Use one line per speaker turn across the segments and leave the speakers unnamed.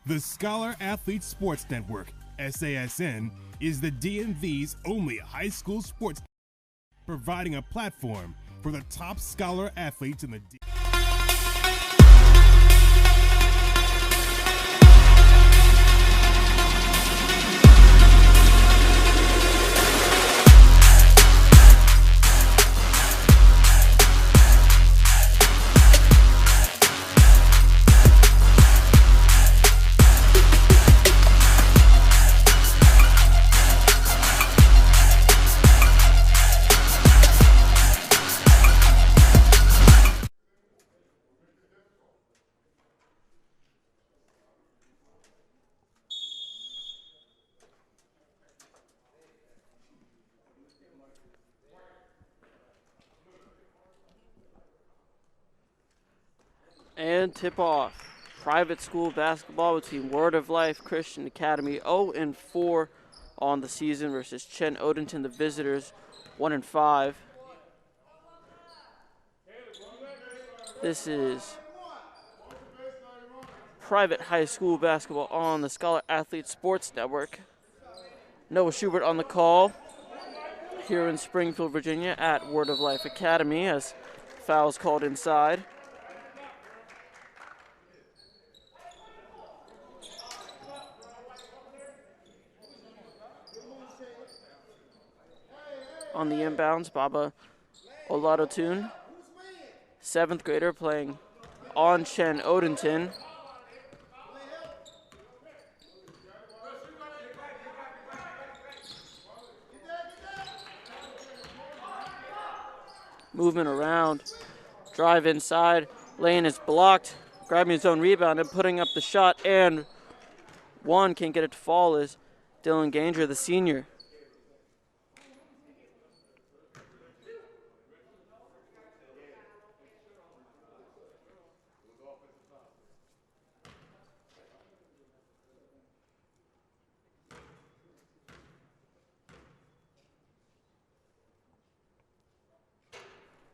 The Scholar Athlete Sports Network, SASN, is the DMV's only high school sports, providing a platform for the top scholar athletes in the
And tip-off. Private school basketball between Word of Life Christian Academy 0-4 on the season versus CHEN Odenton, the visitors, 1-5. This is private high school basketball on the Scholar Athlete Sports Network. Noah Schubert on the call here in Springfield, Virginia at Word of Life Academy as fouls called inside. On the inbounds, Baba Oladotun, 7th grader playing on CHEN Odenton. Movement around, drive inside, lane is blocked, grabbing his own rebound and putting up the shot, and one can't get it to fall is Dylan Ganger, the senior.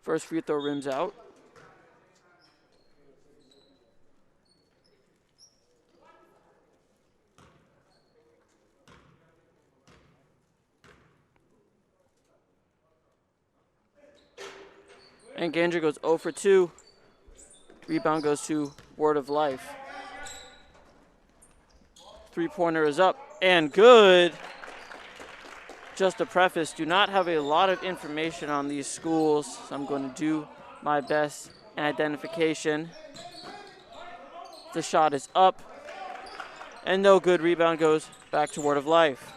First free throw rims out. And Ganger goes 0 for 2. Rebound goes to Word of Life. Three-pointer is up and good. Just a preface, do not have a lot of information on these schools, so I'm going to do my best in identification. The shot is up, and no good. Rebound goes back to Word of Life.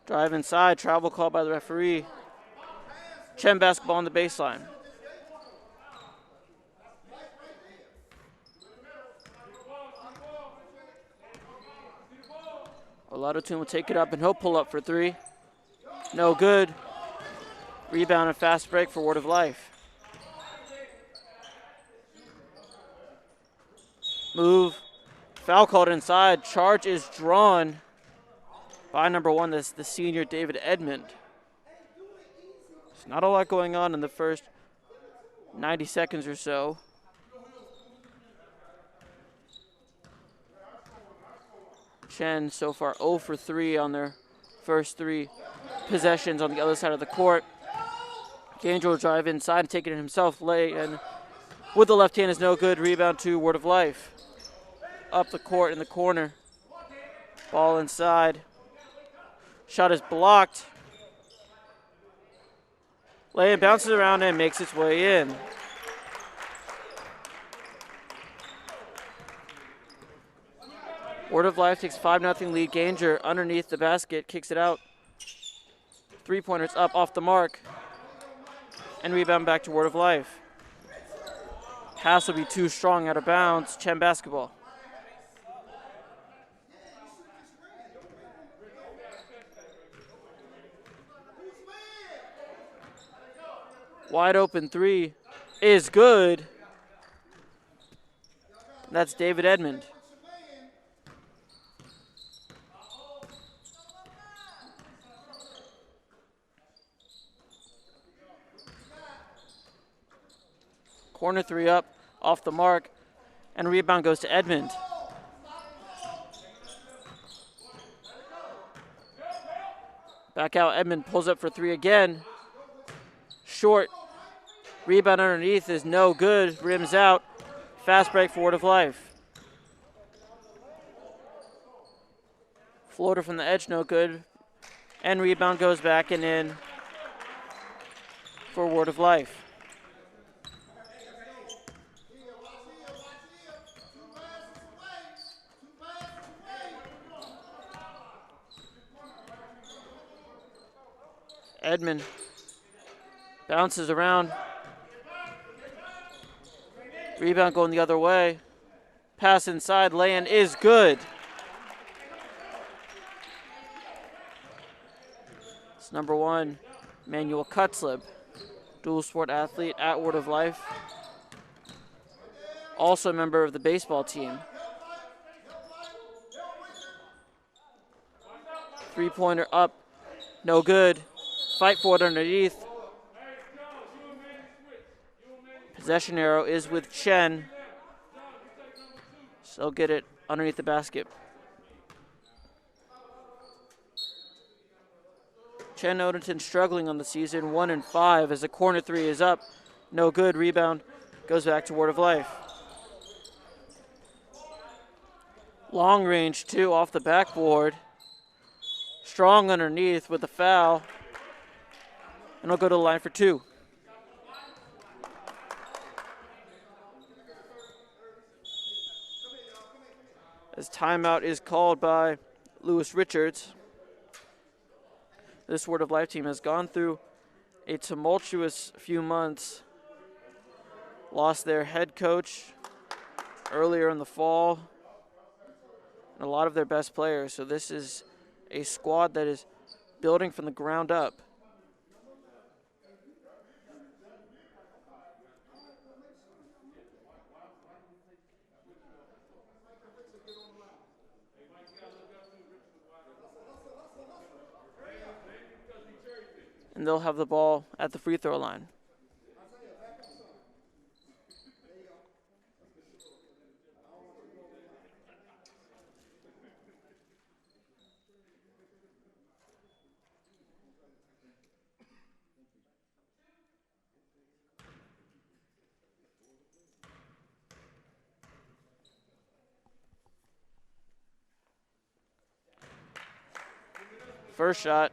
Drive inside, travel call by the referee. CHEN basketball on the baseline. Oladotun will take it up, and he'll pull up for 3. No good. Rebound and fast break for Word of Life. Move. Foul called inside. Charge is drawn by number 1, that's the senior David Edmond. There's not a lot going on in the first 90 seconds or so. CHEN so far 0 for 3 on their first 3 possessions on the other side of the court. Ganger will drive inside and take it himself. Lay and with the left hand is no good. Rebound to Word of Life. Up the court in the corner. Ball inside. Shot is blocked. Lay and bounces around and makes its way in. Word of Life takes 5-0 lead. Ganger underneath the basket, kicks it out. Three-pointers up off the mark. And rebound back to Word of Life. Pass will be too strong, out of bounds. CHEN basketball. Wide open 3 is good. That's David Edmond. Corner three up, off the mark, and rebound goes to Edmond. Back out, Edmond pulls up for three again. Short. Rebound underneath is no good. Rims out. Fast break for Word of Life. Floater from the edge, no good. And rebound goes back and in for Word of Life. Edmond bounces around. Rebound going the other way. Pass inside, lay-in is good. It's number 1, Manuel Cutzlib, dual sport athlete at Word of Life. Also a member of the baseball team. Three-pointer up, no good. Fight for it underneath. Possession arrow is with Chen. So get it underneath the basket. Chen Odenton struggling on the season, 1-5 as the corner three is up. No good, rebound goes back to Word of Life. Long range two off the backboard. Strong underneath with a foul. And he'll go to the line for two. As timeout is called by Lewis Richards. This Word of Life team has gone through a tumultuous few months. Lost their head coach earlier in the fall and a lot of their best players. So this is a squad that is building from the ground up. And they'll have the ball at the free throw line. First shot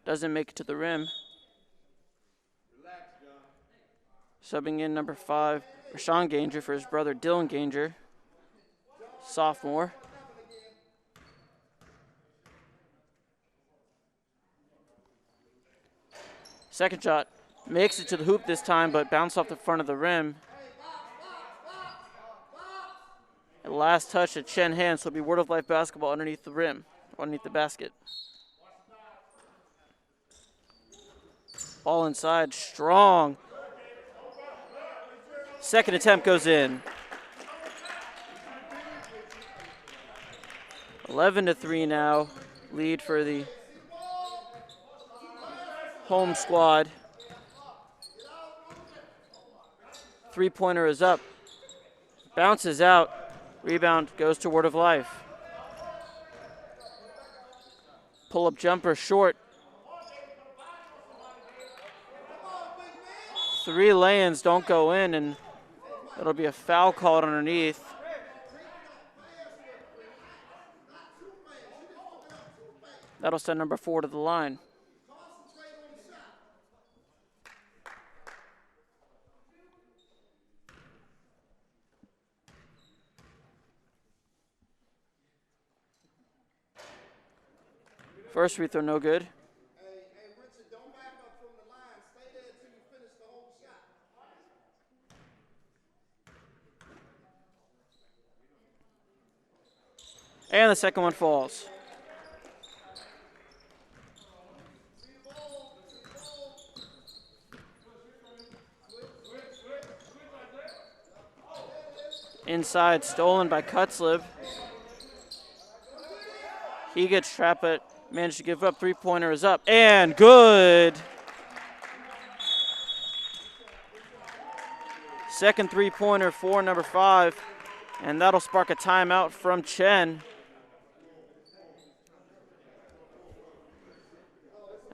doesn't make it to the rim. Subbing in number 5, Rashawn Ganger for his brother Dylan Ganger, sophomore. Second shot makes it to the hoop this time, but bounced off the front of the rim. And last touch at Chen hands, so it'll be Word of Life basketball underneath the rim, underneath the basket. Ball inside, strong. Second attempt goes in. 11-3 now, lead for the home squad. Three-pointer is up, bounces out, rebound goes to Word of Life. Pull-up jumper short. 3 lay-ins don't go in, and it'll be a foul called underneath. That'll send number 4 to the line. First free throw, no good. And the second one falls. Inside, stolen by Cutzlib. He gets trapped, but managed to give up. Three-pointer is up, and good. Second three-pointer for number 5, and that'll spark a timeout from CHEN.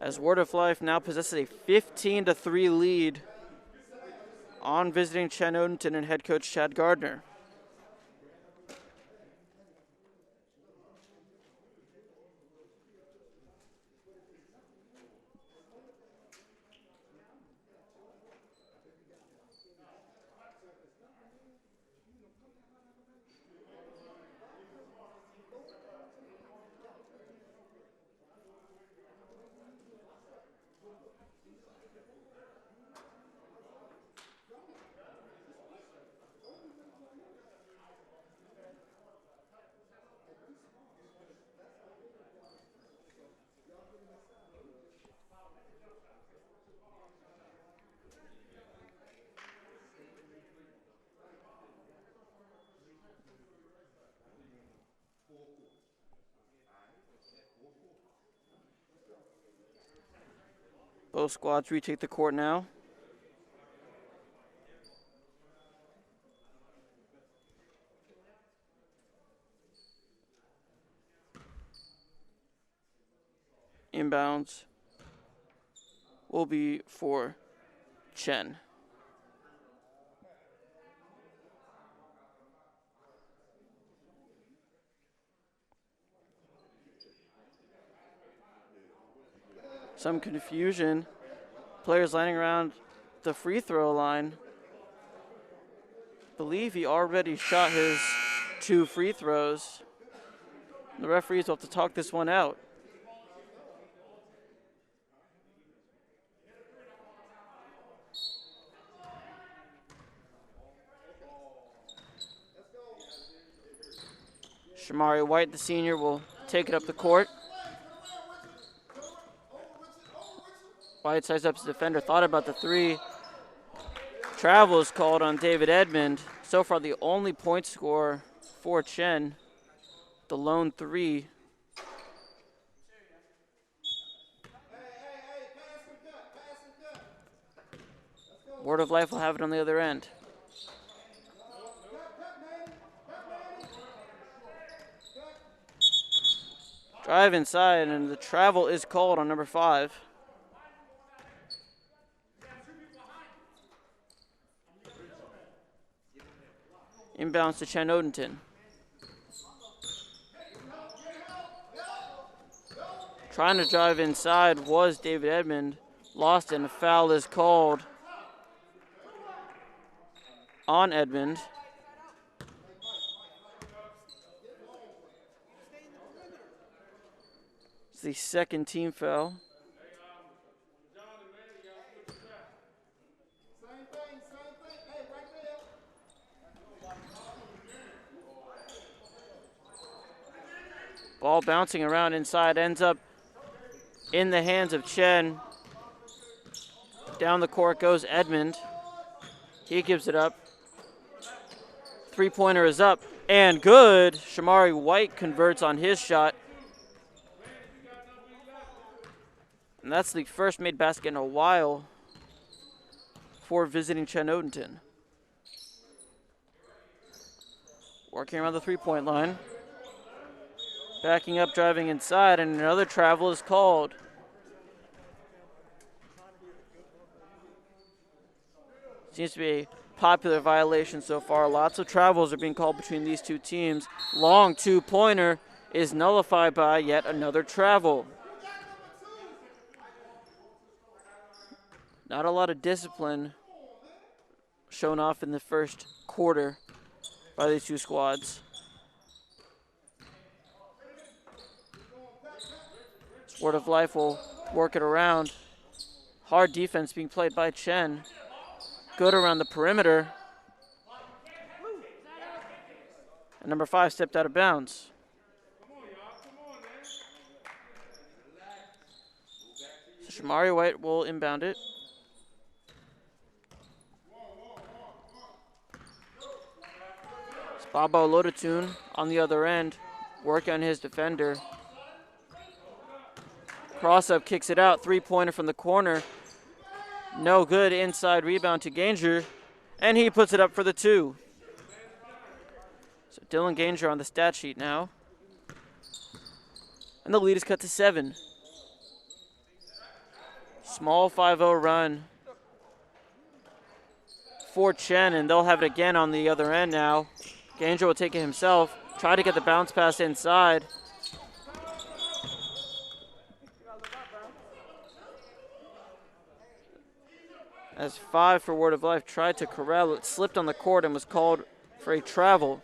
As Word of Life now possesses a 15-3 lead on visiting CHEN Odenton and head coach Chad Gardner. Both squads retake the court now. Inbounds will be for CHEN. Some confusion. Players lining around the free throw line. Believe he already shot his 2 free throws. The referees will have to talk this one out. Shamari White, the senior, will take it up the court. White sized up his defender, thought about the 3. Travel is called on David Edmond. So far, the only point scorer for CHEN, the lone 3. Word of Life will have it on the other end. Drive inside, and the travel is called on number 5. Inbounds to CHEN Odenton. Trying to drive inside was David Edmond. Lost it, and a foul is called on Edmond. It's the second team foul. Ball bouncing around inside, ends up in the hands of CHEN. Down the court goes Edmond. He gives it up. Three-pointer is up and good. Shamari White converts on his shot. And that's the first made basket in a while for visiting CHEN Odenton. Working around the three-point line. Backing up, driving inside, and another travel is called. Seems to be a popular violation so far. Lots of travels are being called between these two teams. Long two-pointer is nullified by yet another travel. Not a lot of discipline shown off in the first quarter by these two squads. Word of Life will work it around. Hard defense being played by CHEN. Good around the perimeter. And number 5 stepped out of bounds. So Shamari White will inbound it. It's Babo Lodatoon on the other end, working on his defender. Cross-up kicks it out, three-pointer from the corner. No good, inside rebound to Ganger. And he puts it up for the 2. So Dylan Ganger on the stat sheet now. And the lead is cut to 7. Small 5-0 run for CHEN, and they'll have it again on the other end now. Ganger will take it himself. Try to get the bounce pass inside. As 5 for Word of Life tried to corral it, slipped on the court and was called for a travel.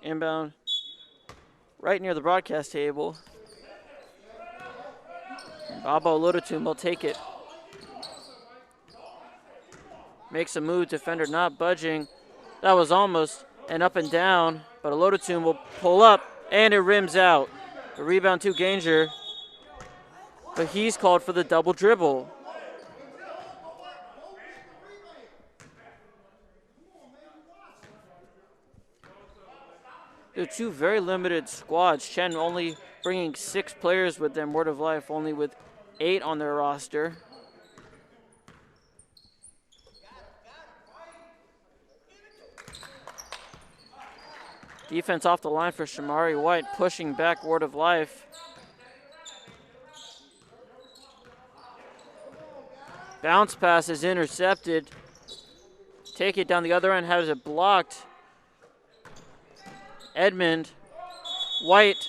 Inbound right near the broadcast table. Babo Ludotum will take it. Makes a move, defender not budging. That was almost an up and down, but Ludotum will pull up, and it rims out. The rebound to Ganger, but he's called for the double dribble. They're 2 very limited squads. CHEN only bringing 6 players with them. Word of Life only with 8 on their roster. Defense off the line for Shamari White, pushing back Word of Life. Bounce pass is intercepted. Take it down the other end, has it blocked. Edmond, White.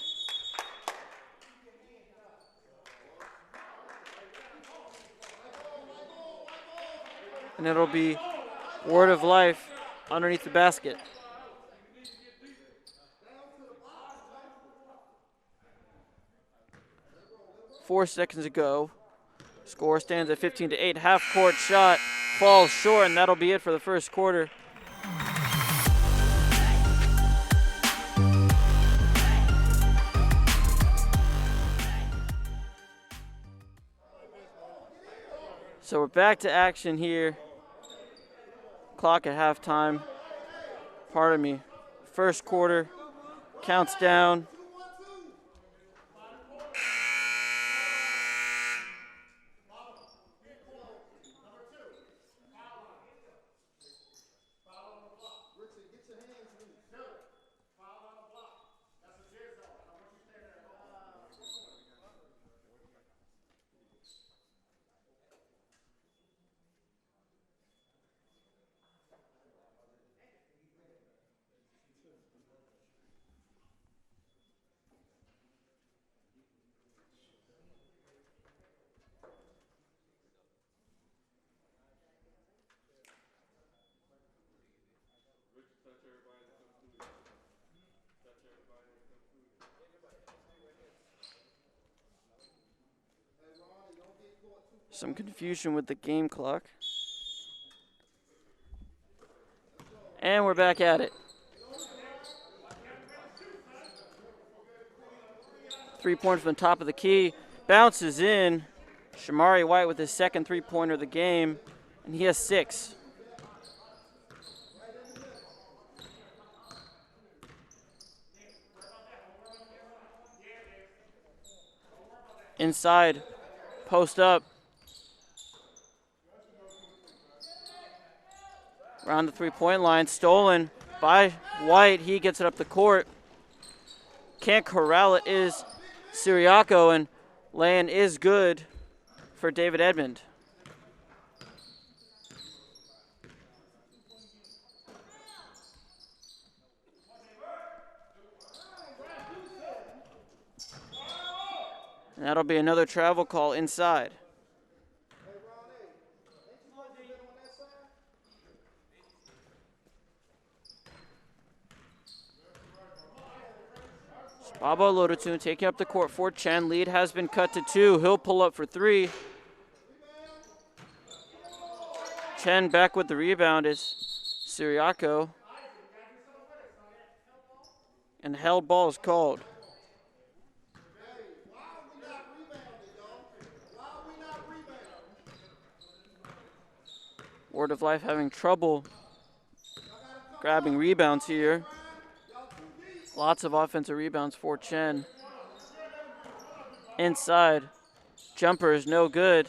And it'll be Word of Life underneath the basket. Four seconds to go. Score stands at 15-8. Half-court shot falls short, and that'll be it for the first quarter. So we're back to action here. Clock at halftime. Pardon me. First quarter counts down. Some confusion with the game clock. And we're back at it. 3-pointer from the top of the key. Bounces in. Shamari White with his second 3-pointer of the game. And he has 6. Inside. Post up. Around the 3-point line, stolen by White. He gets it up the court. Can't corral it is Siriaco, and lay-in is good for David Edmond. And that'll be another travel call inside. Babo Ludotum taking up the court for CHEN. Lead has been cut to 2. He'll pull up for 3. CHEN back with the rebound is Siriaco. And held ball is called. Word of Life having trouble grabbing rebounds here. Lots of offensive rebounds for CHEN. Inside. Jumper is no good.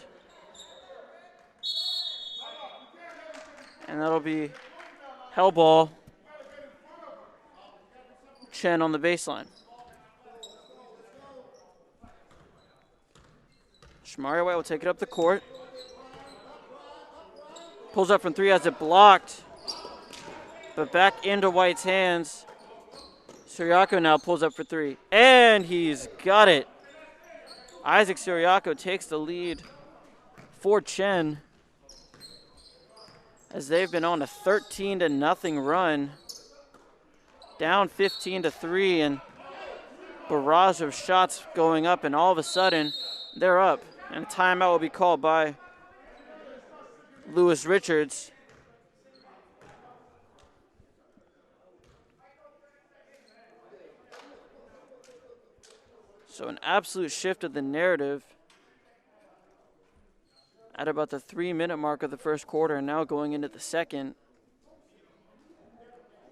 And that'll be hell ball. CHEN on the baseline. Shamari White will take it up the court. Pulls up from three, has it blocked. But back into White's hands. Siriaco now pulls up for three. And he's got it. Isaac Siriaco takes the lead for CHEN as they've been on a 13-0 run. Down 15-3 and barrage of shots going up, and all of a sudden they're up. And a timeout will be called by Lewis Richards. So an absolute shift of the narrative at about the 3-minute mark of the first quarter, and now going into the second.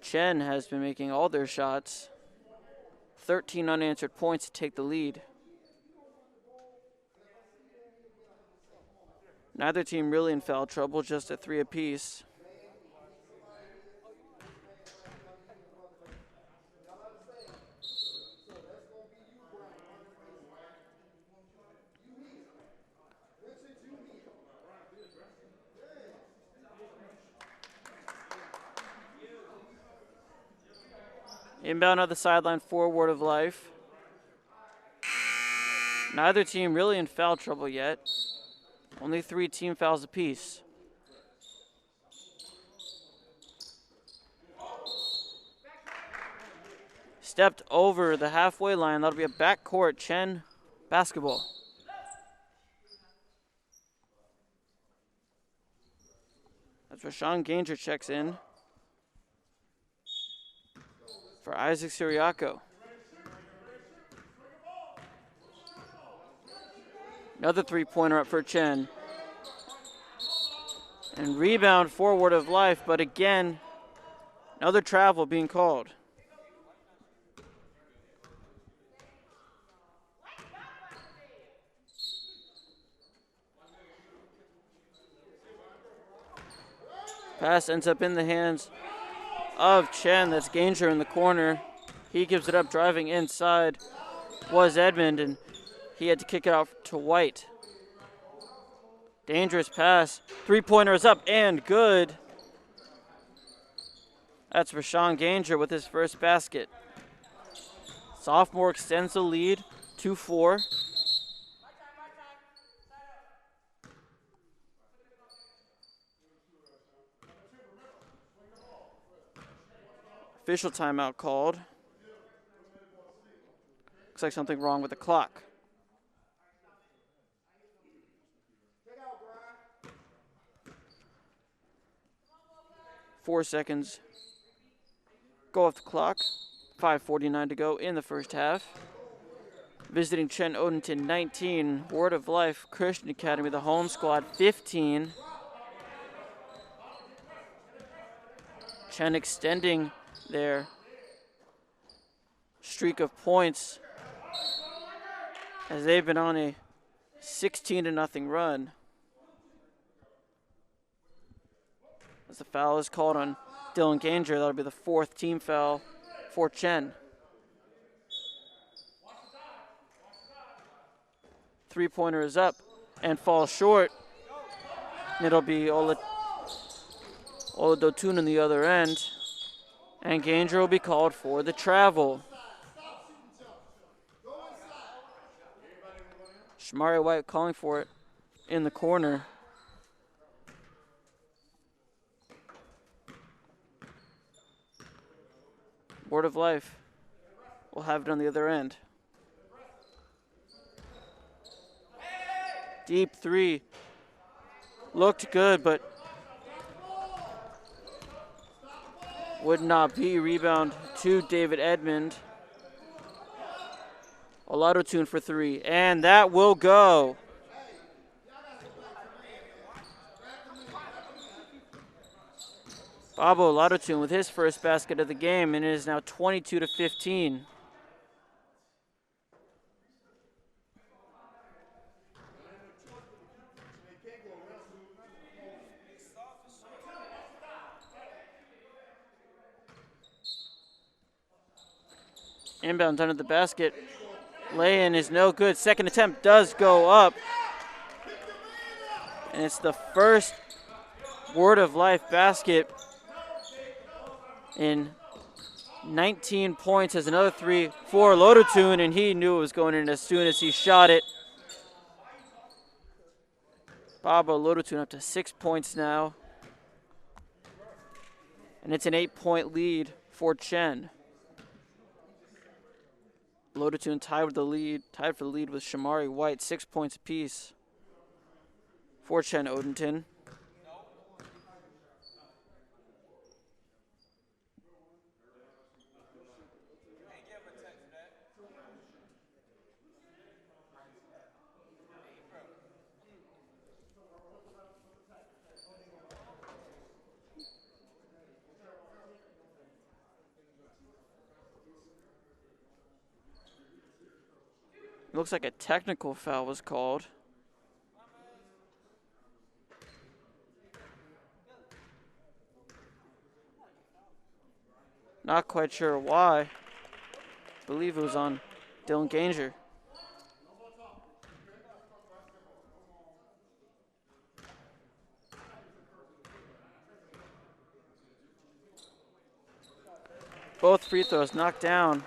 CHEN has been making all their shots. 13 unanswered points to take the lead. Neither team really in foul trouble, just at 3 apiece. Inbound on the sideline for Word of Life. Neither team really in foul trouble yet. Only 3 team fouls apiece. Stepped over the halfway line. That'll be a backcourt CHEN basketball. That's where Sean Ganger checks in for Isaac Siriaco. Another three-pointer up for CHEN. And rebound for Word of Life, but again, another travel being called. Pass ends up in the hands of CHEN. That's Ganger in the corner. He gives it up, driving inside was Edmond, and he had to kick it out to White. Dangerous pass. Three-pointer is up and good. That's Rashawn Ganger with his first basket. Sophomore extends the lead, 2-4. Official timeout called. Looks like something wrong with the clock. Four seconds go off the clock. 5:49 to go in the first half. Visiting CHEN Odenton 19, Word of Life Christian Academy, the home squad 15. CHEN extending their streak of points as they've been on a 16-0 run. As the foul is called on Dylan Ganger, that'll be the 4th team foul for CHEN. Three-pointer is up and falls short. It'll be Oladotun on the other end. And Ganger will be called for the travel. Shamari White calling for it in the corner. Word of Life will have it on the other end. Deep three. Looked good, but would not be. Rebound to David Edmond. Oladotun for three, and that will go. Bobo Ladotun with his first basket of the game, and it is now 22-15. Inbound under the basket. Lay-in is no good. Second attempt does go up. And it's the first Word of Life basket in 19 points as another three for Ladotun, and he knew it was going in as soon as he shot it. Bobo Ladotun up to 6 points now. And it's an 8-point lead for CHEN. Ladotun tied for the lead with Shamari White, 6 points apiece for CHEN Odenton. Looks like a technical foul was called. Not quite sure why. I believe it was on Dylan Ganger. Both free throws knocked down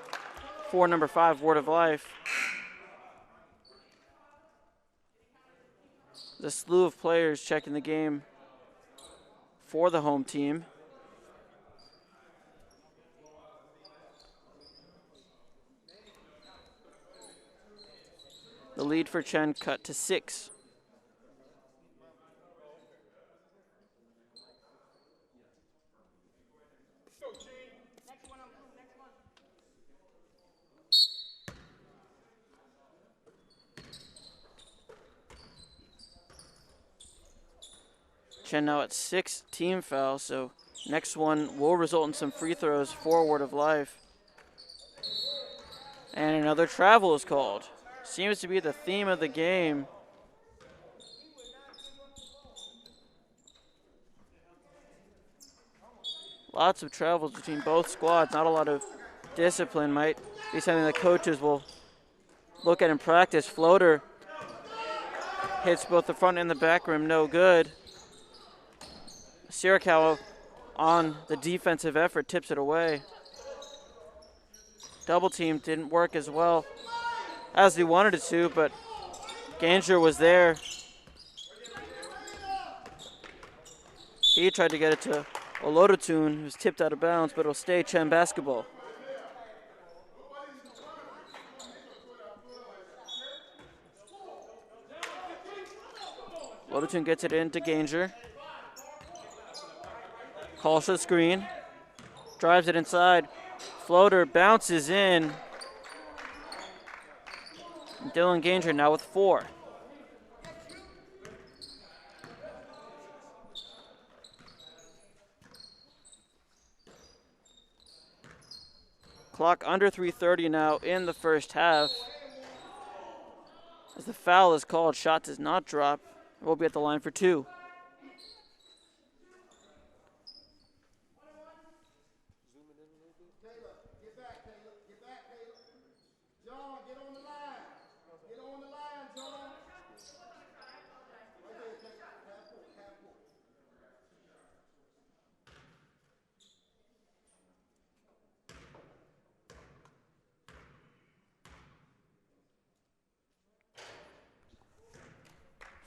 for number 5, Word of Life. The slew of players checking the game for the home team. The lead for CHEN cut to 6. CHEN now at 6 team fouls, so next one will result in some free throws for Word of Life. And another travel is called. Seems to be the theme of the game. Lots of travels between both squads. Not a lot of discipline. Might be something that coaches will look at in practice. Floater hits both the front and the back rim, no good. Sirikawa on the defensive effort tips it away. Double team didn't work as well as he wanted it to, but Ganger was there. He tried to get it to Ladotun, who's tipped out of bounds, but it'll stay CHEN basketball. Ladotun gets it into Ganger. Calls for the screen. Drives it inside. Floater bounces in. Dylan Ganger now with 4. Clock under 3:30 now in the first half. As the foul is called, shot does not drop. We'll be at the line for 2.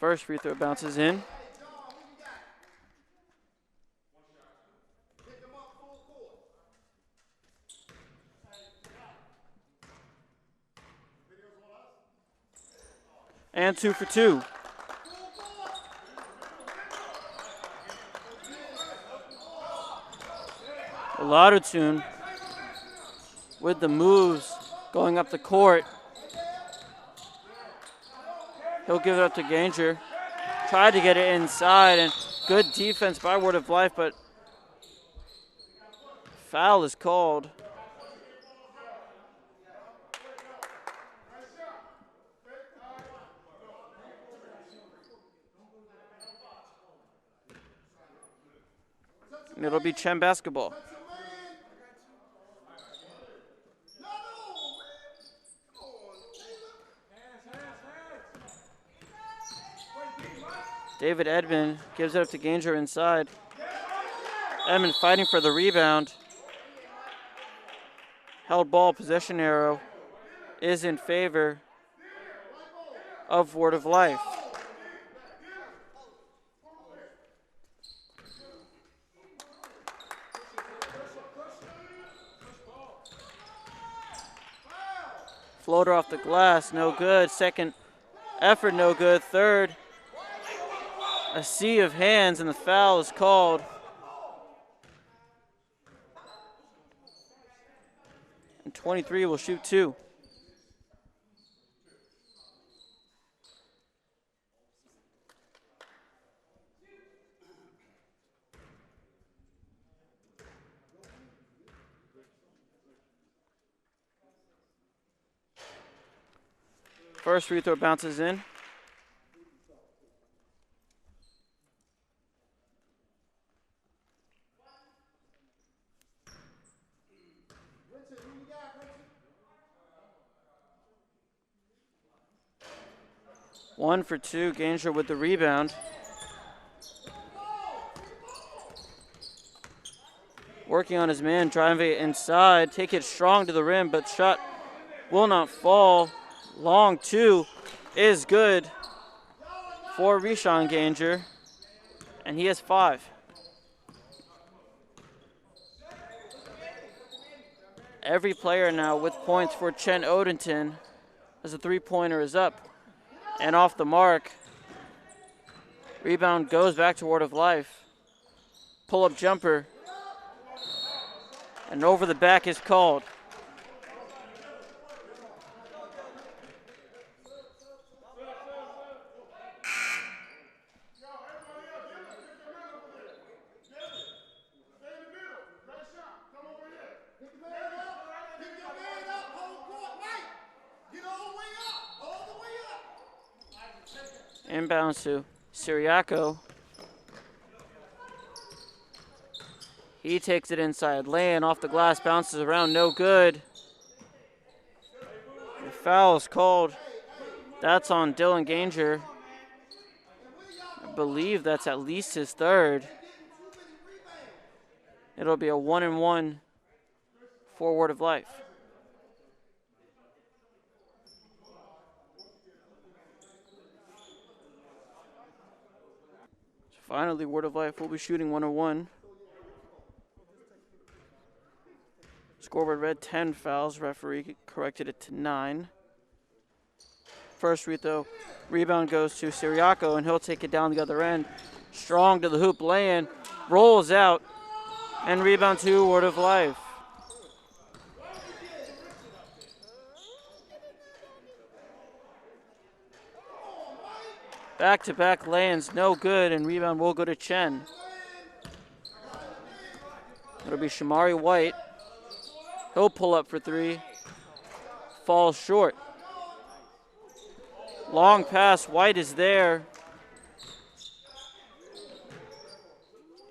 First free throw bounces in. And 2 for 2. Ladotun with the moves going up the court. He'll give it up to Ganger. Tried to get it inside, and good defense by Word of Life, but Foul is called. And it'll be CHEN basketball. David Edmond gives it up to Ganger inside. Edmond fighting for the rebound. Held ball, possession arrow is in favor of Word of Life. Floater off the glass, no good. Second effort, no good. Third, a sea of hands, and the foul is called. And 23 will shoot two. First free throw bounces in. One for two, Ganger with the rebound. Working on his man, driving it inside, take it strong to the rim, but shot will not fall. Long two is good for Rishon Ganger, and he has 5. Every player now with points for Chen Odenton as the three-pointer is up and off the mark. Rebound goes back to Word of Life. Pull-up jumper, and over the back is called. Inbounds to Siriaco. He takes it inside lane, off the glass, bounces around, no good. The foul is called. That's on Dylan Ganger. I believe that's at least his third. It'll be a 1-and-1 for Word of Life. Finally, Word of Life will be shooting 1-on-1. Scoreboard read 10 fouls. Referee corrected it to 9. First free throw. Rebound goes to Siriaco, and he'll take it down the other end. Strong to the hoop, lay-in, rolls out, and rebound to Word of Life. Back-to-back lay-ins, no good, and rebound will go to Chen. It'll be Shamari White. He'll pull up for 3. Falls short. Long pass, White is there.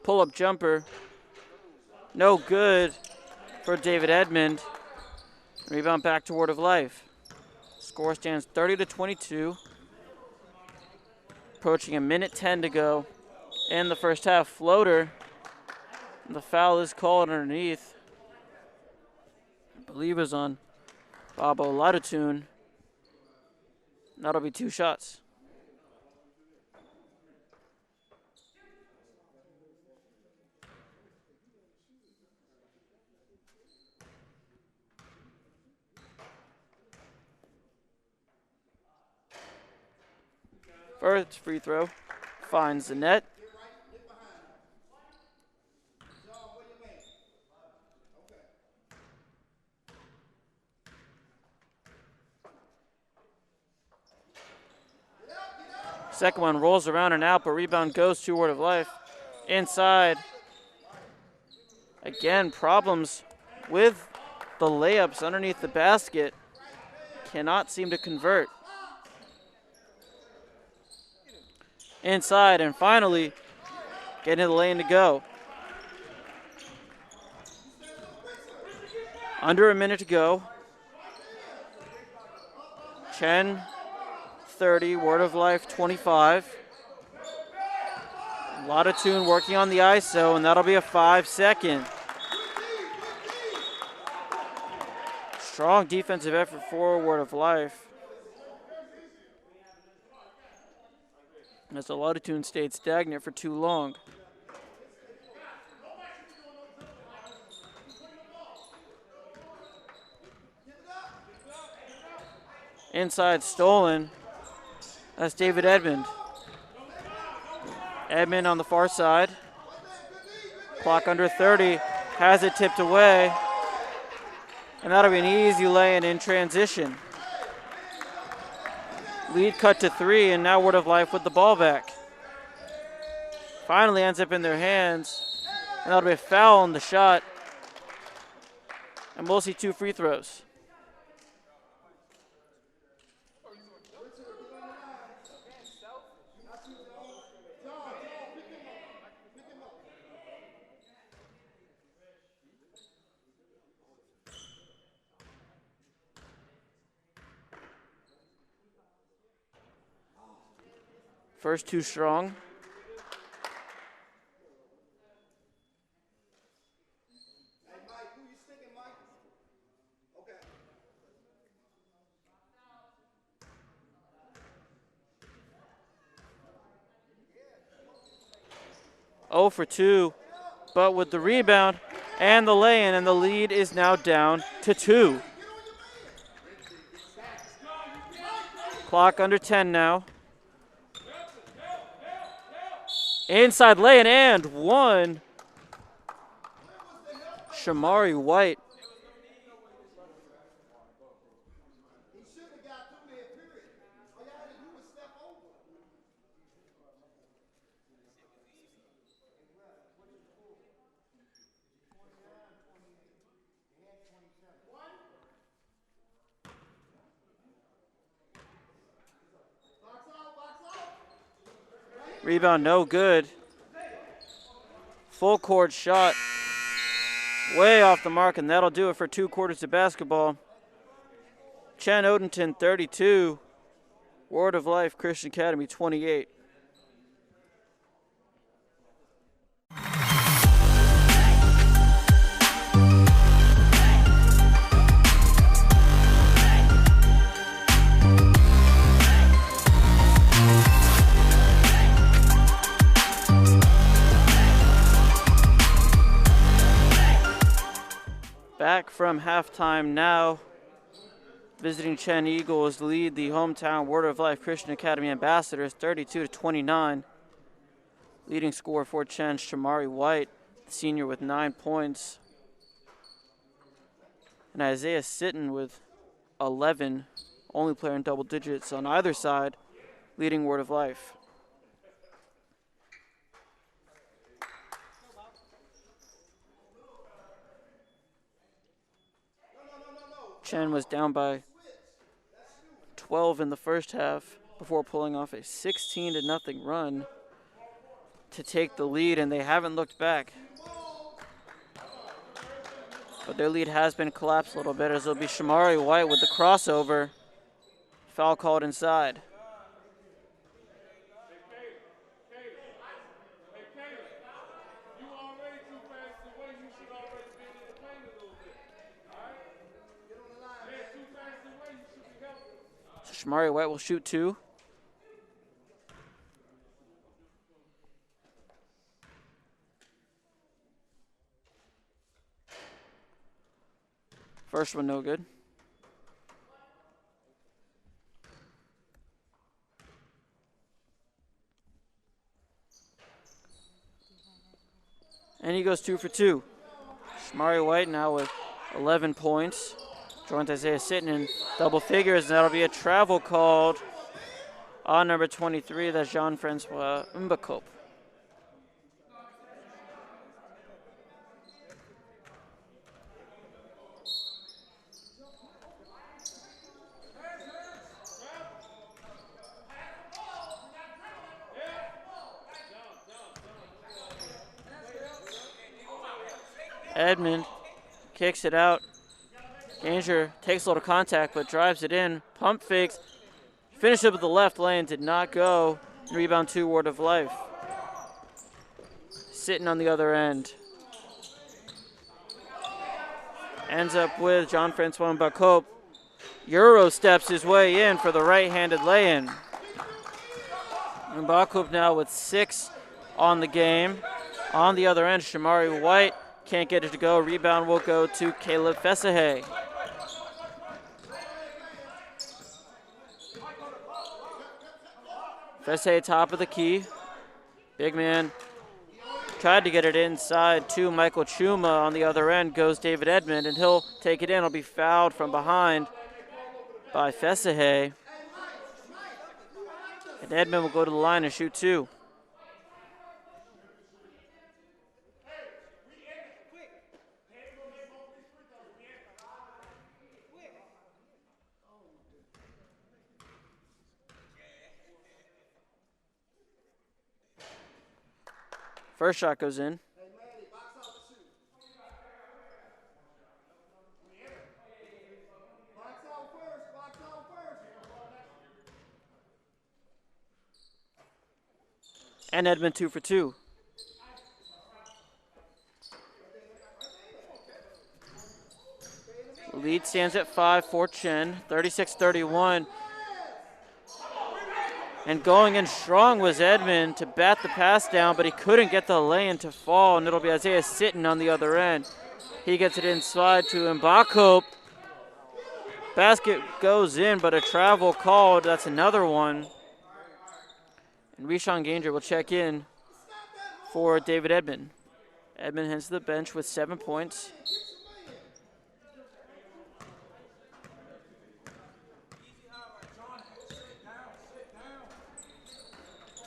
Pull-up jumper. No good for David Edmond. Rebound back to Word of Life. Score stands 30-22. Approaching 1:10 to go in the first half. Floater. The foul is called underneath. I believe it was on Bobo Latitude. That'll be 2 shots. First free throw finds the net. Second one rolls around and out, but rebound goes to Word of Life. Inside. Again, problems with the layups underneath the basket. Cannot seem to convert. Inside, and finally getting to the lane to go. Under a minute to go. CHEN 30, Word of Life 25. A lot of tune working on the ISO, and that'll be a 5-second. Strong defensive effort for Word of Life. As a lot of tune stayed stagnant for too long. Inside stolen. That's David Edmond. Edmond on the far side. Clock under 30. Has it tipped away. And that'll be an easy lay-in in transition. Lead cut to 3, and now Word of Life with the ball back. Finally ends up in their hands. And that'll be a foul on the shot. And we'll see 2 free throws. First 2 strong. Oh for 2, but with the rebound and the lay-in, and the lead is now down to 2. Clock under 10 now. Inside lay-in and 1. Shamari White. Rebound no good. Full court shot. Way off the mark, and that'll do it for 2 quarters of basketball. CHEN Odenton 32. Word of Life Christian Academy 28. Back from halftime now. Visiting CHEN Eagles lead the hometown Word of Life Christian Academy Ambassadors 32-29. Leading scorer for CHEN, Shamari White, the senior with 9 points. And Isaiah Sitton with 11, only player in double digits on either side, leading Word of Life. CHEN was down by 12 in the first half before pulling off a 16-0 run to take the lead, and they haven't looked back. But their lead has been collapsed a little bit, as it'll be Shamari White with the crossover. Foul called inside. Shamari White will shoot 2. First one no good. And he goes 2 for 2. Shamari White now with 11 points. Joins Isaiah Sitton in double figures, and that'll be a travel called on number 23. That's Jean-Francois Mbakop. Edmond kicks it out. Ganger takes a little contact but drives it in. Pump fakes. Finished up with the left lane. Did not go. Rebound 2, Word of Life. Sitting on the other end. Ends up with Jean-Francois Bacope. Euro steps his way in for the right-handed lay-in. And Bacope now with 6 on the game. On the other end, Shamari White can't get it to go. Rebound will go to Caleb Fesahay. Fesahay top of the key. Big man tried to get it inside to Michael Chuma. On the other end goes David Edmond, and he'll take it in. He'll be fouled from behind by Fesahay. And Edmond will go to the line and shoot 2. First shot goes in. And Edmond 2 for 2. Lead stands at 5 for Chen, 36-31. And going in strong was Edmond to bat the pass down, but he couldn't get the lane to fall, and it'll be Isaiah sitting on the other end. He gets it inside to Mbakope. Basket goes in, but a travel called. That's another one. And Rishon Ganger will check in for David Edmond. Edmond heads to the bench with 7 points.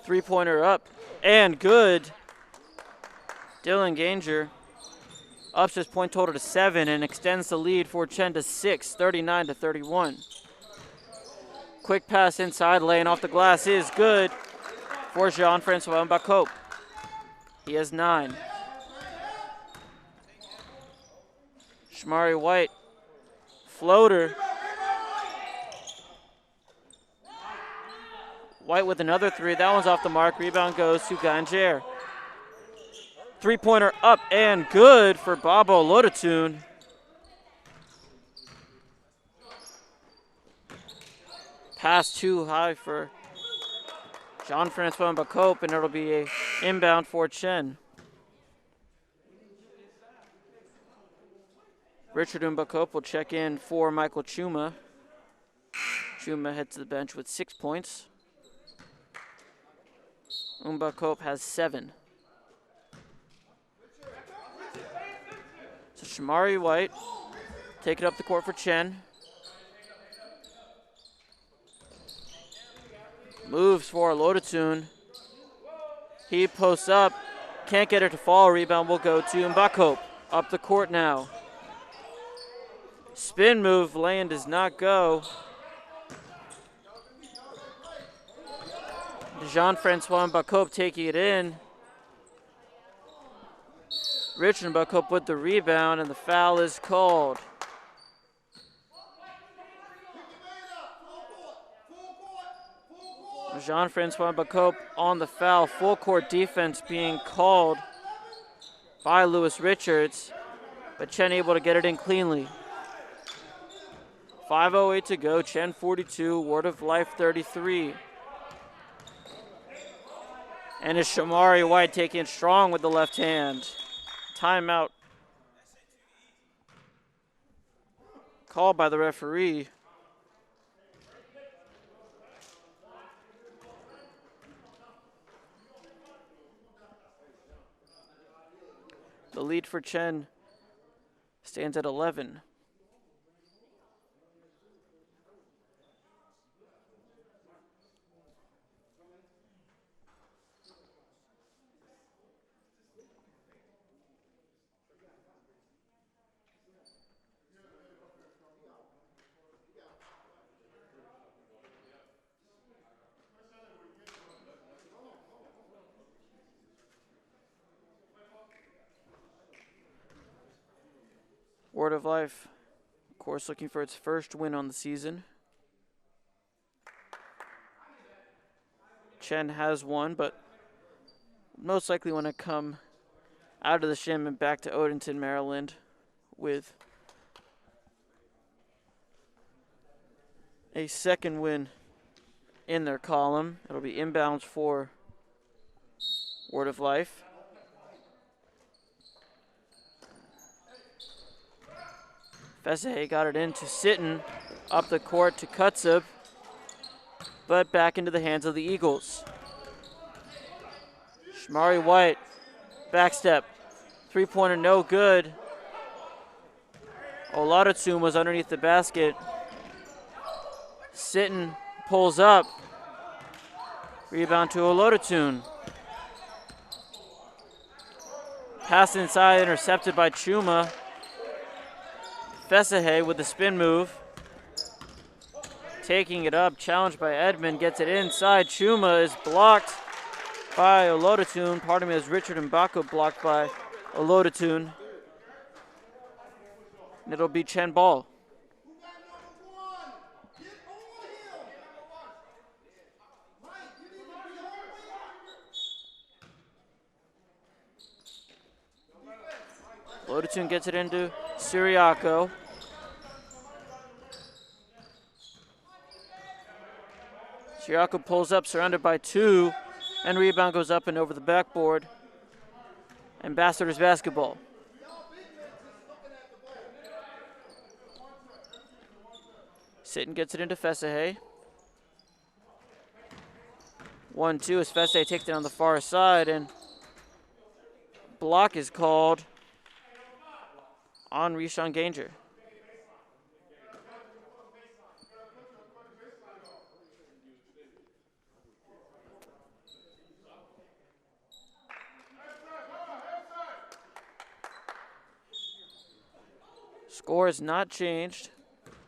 Three-pointer up and good. Dylan Ganger ups his point total to 7 and extends the lead for Chen to 6, 39-31. Quick pass inside, laying off the glass is good for Jean-Francois Bacope. He has 9. Shamari White, floater. White with another 3. That one's off the mark. Rebound goes to Ganger. Three-pointer up and good for Babo Lodatoon. Pass too high for Jean-Francois Bacope, and it'll be a inbound for Chen. Richard Bacope will check in for Michael Chuma. Chuma heads to the bench with 6 points. Bacope has 7. So Shamari White take it up the court for Chen. Moves for Lodatoon. He posts up, can't get it to fall. Rebound will go to Bacope. Up the court now. Spin move, lane does not go. Jean-Francois Bacope taking it in. Richard Bacope with the rebound, and the foul is called. Jean-Francois Bacope on the foul. Full court defense being called by Lewis Richards, but Chen able to get it in cleanly. 5:08 to go. Chen 42, Word of Life 33. And it's Shamari White taking it strong with the left hand. Timeout called by the referee. The lead for Chen stands at 11. Word of Life, of course, looking for its first win on the season. Chen has won, but most likely want to come out of the Shem and back to Odenton, Maryland with a second win in their column. It'll be inbounds for Word of Life. Fessahay got it into Sitton, up the court to Kutzeb, but back into the hands of the Eagles. Shamari White, backstep, three-pointer no good. Oladatsum was underneath the basket. Sitton pulls up. Rebound to Oladatsum. Pass inside, intercepted by Chuma. Fessahay with the spin move. Taking it up, challenged by Edmond, gets it inside. Chuma is blocked by Oladatsum. Pardon me, as Richard Mbako blocked by Oladatsum. And it'll be Chen ball. Oladatsum gets it into Siriaco. Siriaco pulls up, surrounded by two, and rebound goes up and over the backboard. Ambassadors basketball. Sitton gets it into Fessahay. 1-2 as Fessahay takes it on the far side, and block is called on Rishon Ganger. Score has not changed.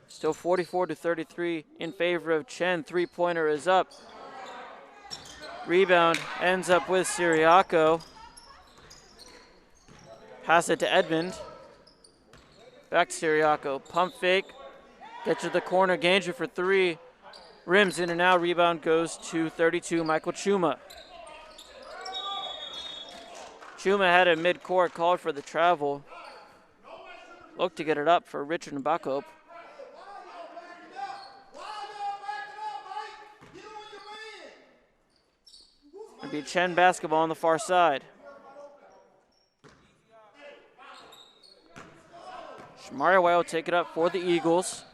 Still 44-33 in favor of Chen. Three-pointer is up. Rebound ends up with Siriaco. Pass it to Edmond. Back to Siriaco. Pump fake. Get to the corner. Ganger for three. Rims in and out. Rebound goes to 32. Michael Chuma. Chuma had a mid-court, called for the travel. Looked to get it up for Richard Mbako. It'll be Chen basketball on the far side. Shamari White will take it up for the Eagles.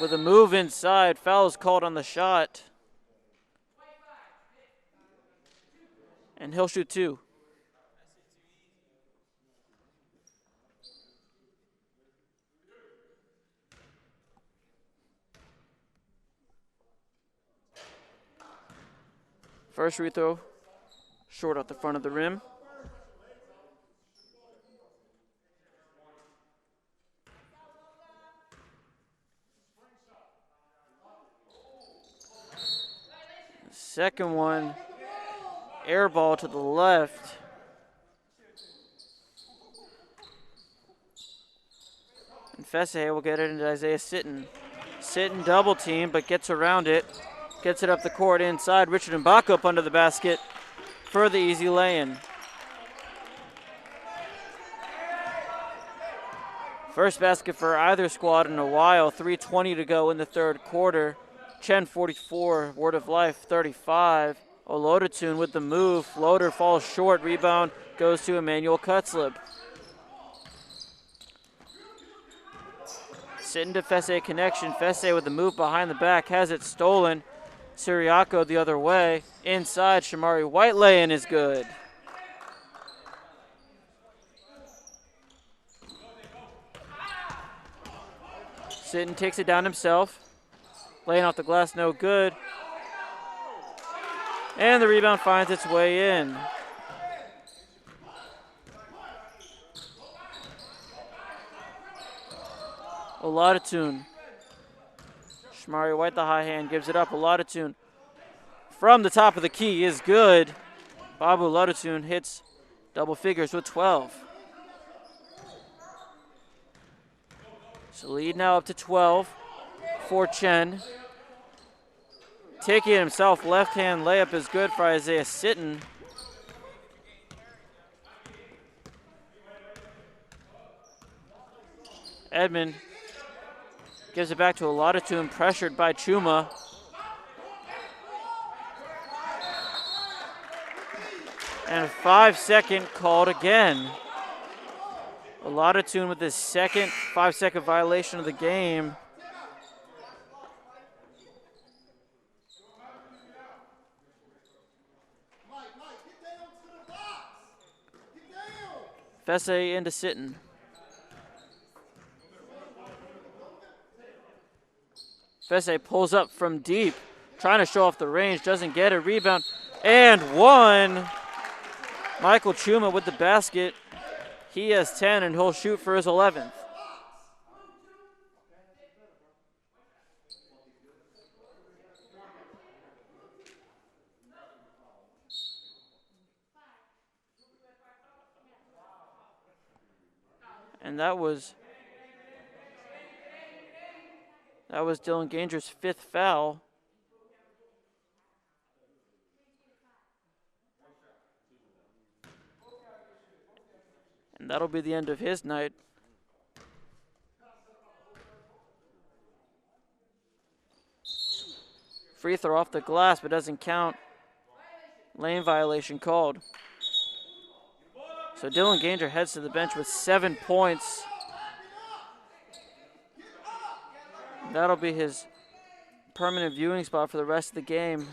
With a move inside, foul is called on the shot. And he'll shoot two. First free throw, short off the front of the rim. Second one, air ball to the left. And Fessahay will get it into Isaiah Sitton. Sitton double team, but gets around it. Gets it up the court inside. Richard Mbako up under the basket for the easy lay-in. First basket for either squad in a while. 3:20 to go in the third quarter. Chen 44, Word of Life 35. Oladatsum with the move. Floater falls short. Rebound goes to Emmanuel Kutzleb. Sitting to Fessahay connection. Fessahay with the move behind the back. Has it stolen. Siriaco the other way. Inside, Shamari White lay-in is good. Sitton takes it down himself. Laying off the glass, no good. And the rebound finds its way in. Oladatsum. Shamari White, the high hand, gives it up. Oladatsum from the top of the key is good. Babu Oladatsum hits double figures with 12. So lead now up to 12 for Chen. Taking it himself, left-hand layup is good for Isaiah Sitton. Edmond gives it back to Oladatun, pressured by Chuma. And a 5-second called again. Oladatun with his second 5-second violation of the game. Fesse into Sitton. Fesse pulls up from deep, trying to show off the range, doesn't get it. Rebound and one. Michael Chuma with the basket. He has 10 and he'll shoot for his 11th. And that was Dylan Gainger's 5th foul. And that'll be the end of his night. Free throw off the glass, but doesn't count. Lane violation called. So Dylan Gainger heads to the bench with 7 points. That'll be his permanent viewing spot for the rest of the game.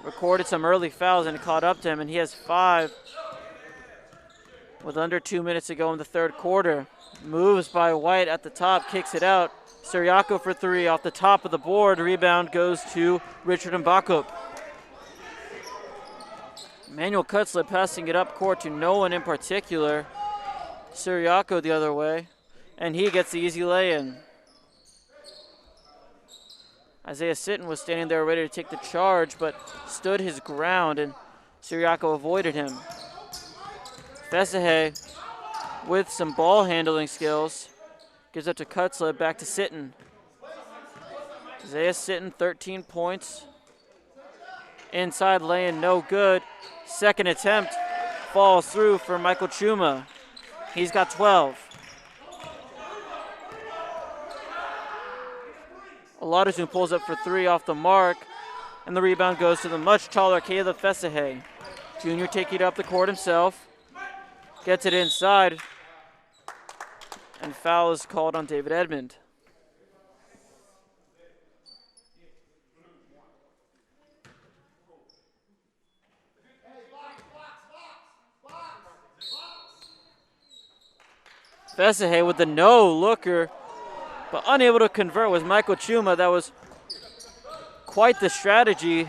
Recorded some early fouls and it caught up to him, and he has 5 with under 2 minutes to go in the third quarter. Moves by White at the top, kicks it out. Siriaco for 3 off the top of the board. Rebound goes to Richard Mbakup. Emmanuel Cutzlip passing it up court to no one in particular. Siriaco the other way, and he gets the easy lay-in. Isaiah Sitton was standing there ready to take the charge, but stood his ground, and Siriaco avoided him. Fesahe, with some ball handling skills, gives up to Cutzlip, back to Sitton. Isaiah Sitton, 13 points. Inside lay-in, no good. Second attempt falls through for Michael Chuma. He's got 12. Oladatun pulls up for 3 off the mark, and the rebound goes to the much taller Caleb Fesahe. Junior taking it up the court himself, gets it inside, and foul is called on David Edmond. Fesahe with the no-looker, but unable to convert was Michael Chuma. That was quite the strategy.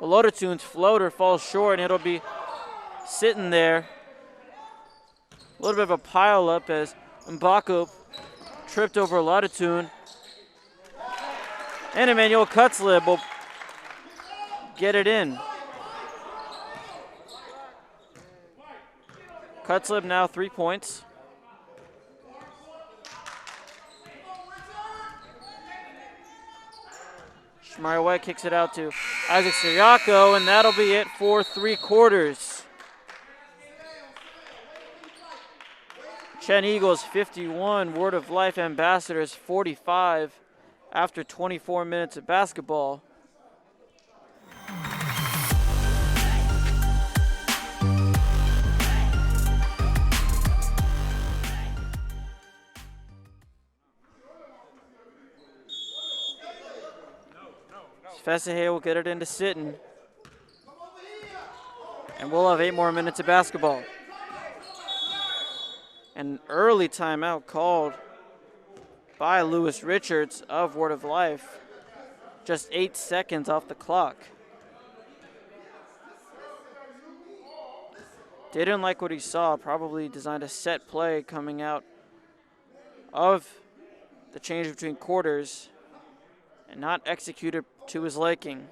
Oladatun's floater falls short, and it'll be sitting there. A little bit of a pile-up as Mbaku tripped over Oladatun. And Emmanuel Cutzlip will get it in. Cutzlip now 3 points. Shmari White kicks it out to Isaac Siriaco, and that'll be it for 3 quarters. CHEN Eagles 51, Word of Life Ambassadors 45 after 24 minutes of basketball. Fesahe will get it into Sitton. And we'll have 8 more minutes of basketball. An early timeout called by Lewis Richards of Word of Life. Just 8 seconds off the clock. Didn't like what he saw, probably designed a set play coming out of the change between quarters and not executed to his liking.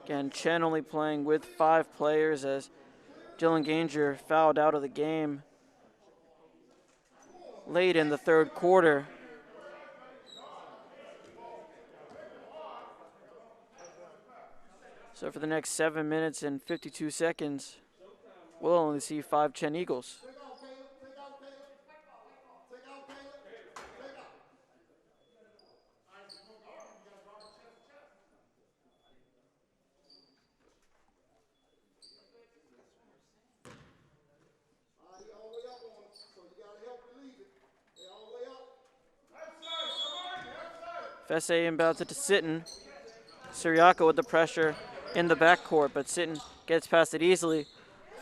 Again, Chen only playing with 5 players as Dylan Ganger fouled out of the game late in the third quarter. So for the next 7 minutes and 52 seconds, we'll only see 5 Chen Eagles. Fesse inbounds it to Sitton. Siriaco with the pressure in the backcourt, but Sitton gets past it easily.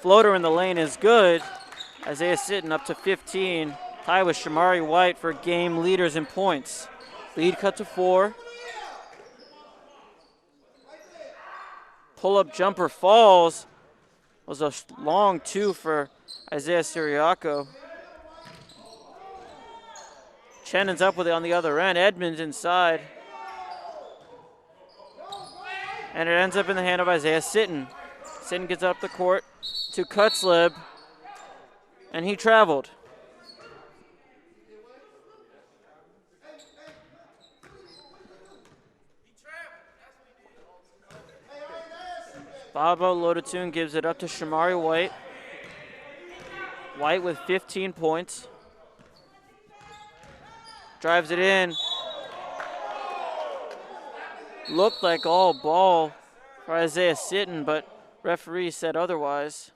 Floater in the lane is good. Isaiah Sitton up to 15. Tie with Shamari White for game leaders in points. Lead cut to 4. Pull-up jumper falls. Was a long 2 for Isaiah Siriaco. Chen ends up with it on the other end. Edmonds inside. And it ends up in the hand of Isaiah Sitton. Sitton gets up the court to Cutzleb, and he traveled. Bobo Lodatoon gives it up to Shamari White. White with 15 points. Drives it in. Looked like all ball for Isaiah Sitton, but referee said otherwise.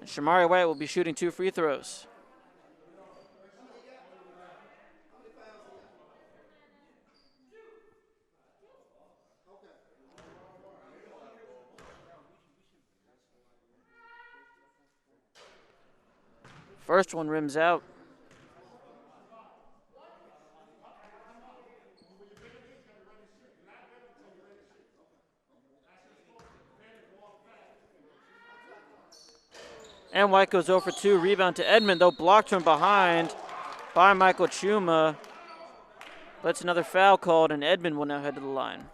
And Shamari White will be shooting 2 free throws. First one rims out. And White goes 0 for 2. Rebound to Edmond, though blocked from behind by Michael Chuma. But it's another foul called, and Edmond will now head to the line.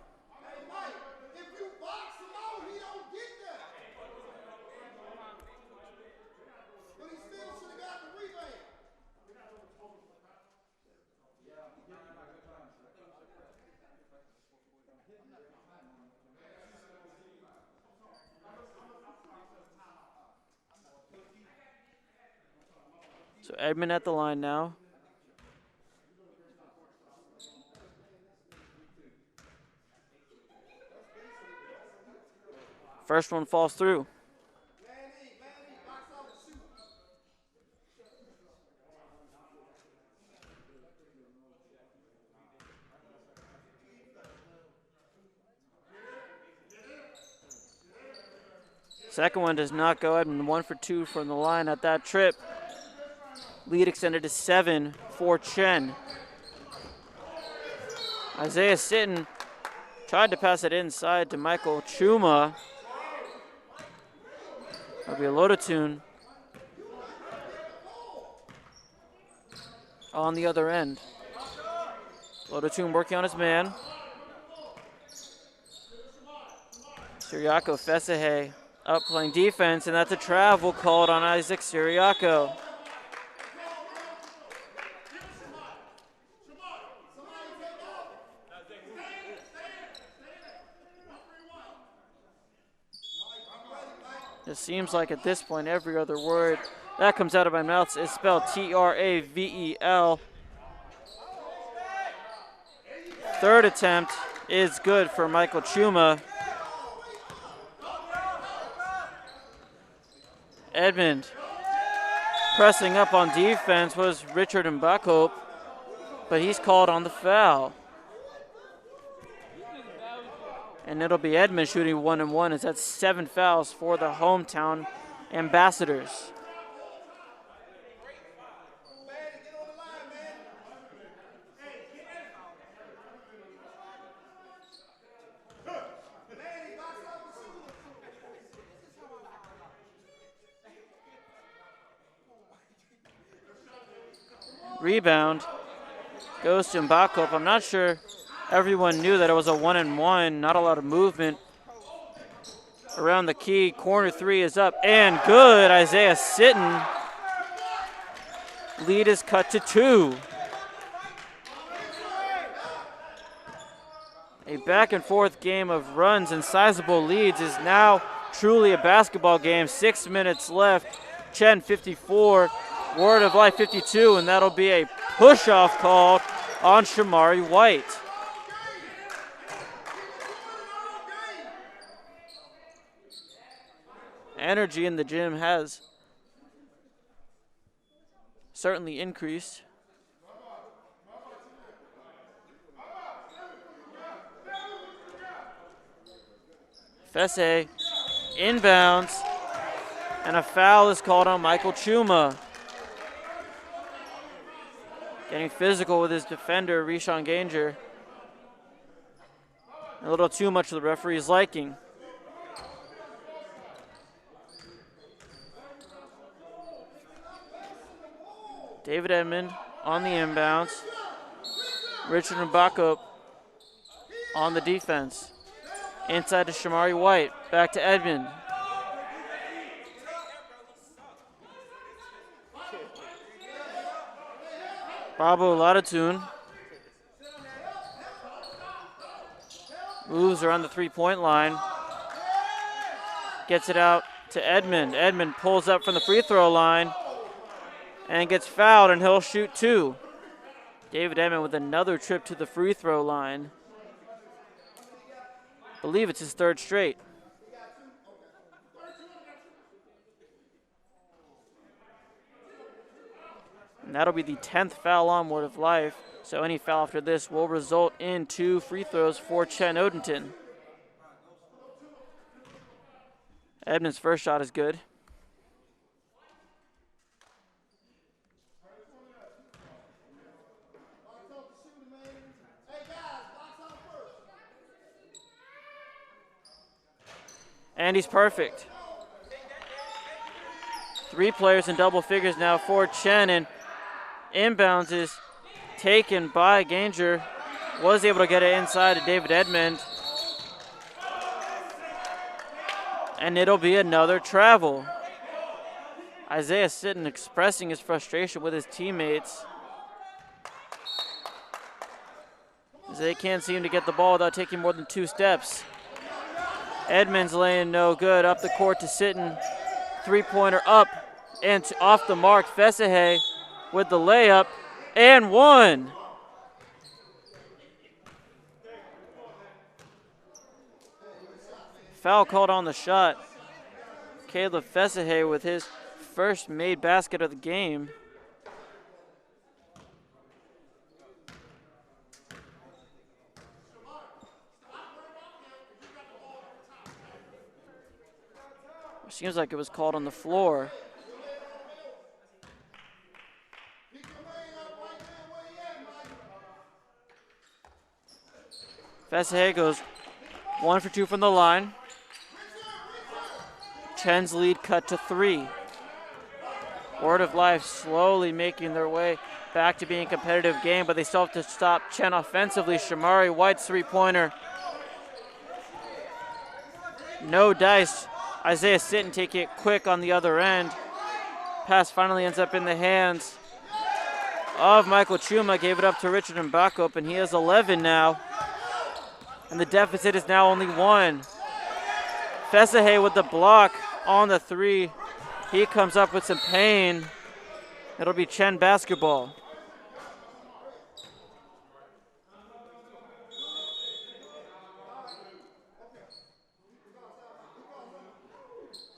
So Edmond at the line now. First one falls through. Second one does not go. Edmond 1 for 2 from the line at that trip. Lead extended to 7 for Chen. Isaiah Sitton tried to pass it inside to Michael Chuma. That'll be a Lodatoon on the other end. Lodatoon working on his man. Siriaco Fesahe up playing defense, and that's a travel called on Isaac Siriaco. It seems like at this point every other word that comes out of my mouth is spelled Travel. Third attempt is good for Michael Chuma. Edmond pressing up on defense was Richard Mbakhope, but he's called on the foul. And it'll be Edmond shooting 1-and-1 as that's 7 fouls for the hometown ambassadors. Rebound goes to Mbakhope. I'm not sure Everyone knew that it was a 1-and-1, not a lot of movement around the key. Corner three is up and good. Isaiah Sitton. Lead is cut to 2. A back and forth game of runs and sizable leads is now truly a basketball game. 6 minutes left. CHEN 54, Word of Life 52, and that'll be a push-off called on Shamari White. Energy in the gym has certainly increased. Fesse inbounds, and a foul is called on Michael Chuma. Getting physical with his defender, Rishon Ganger. A little too much for the referee's liking. David Edmond on the inbounds. Richard Mbako on the defense. Inside to Shamari White. Back to Edmond. Bravo Latitude moves around the three-point line. Gets it out to Edmond. Edmond pulls up from the free throw line and gets fouled, and he'll shoot 2. David Edmond with another trip to the free throw line. I believe it's his 3rd straight. And that'll be the 10th foul on Word of Life. So any foul after this will result in 2 free throws for CHEN Odenton. Edmond's first shot is good. And he's perfect. 3 players in double figures now for CHEN, and inbounds is taken by Ganger. Was able to get it inside to David Edmond. And it'll be another travel. Isaiah Sitton expressing his frustration with his teammates, as they can't seem to get the ball without taking more than 2 steps. Edmonds laying no good. Up the court to Sitton. 3-pointer up and off the mark. Fesahe with the layup and 1. Foul called on the shot. Caleb Fesahe with his first made basket of the game. Seems like it was called on the floor. Fesahe goes 1 for 2 from the line. CHEN's lead cut to 3. Word of Life slowly making their way back to being a competitive game, but they still have to stop CHEN offensively. Shamari White's 3-pointer. No dice. Isaiah Sitton taking it quick on the other end. Pass finally ends up in the hands of Michael Chuma. Gave it up to Richard Mbako, and he has 11 now. And the deficit is now only 1. Fesahe with the block on the 3. He comes up with some pain. It'll be CHEN basketball.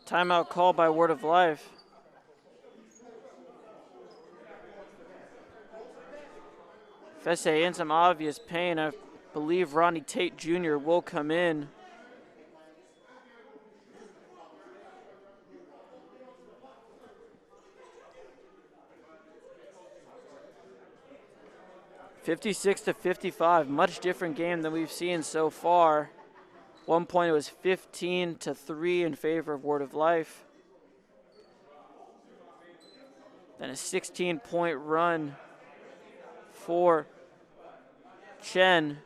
Timeout called by Word of Life. Fesahe in some obvious pain. I believe Ronnie Tate Jr. will come in. (56-55), much different game than we've seen so far. One point it was 15-3 in favor of Word of Life. Then a 16-point run for CHEN.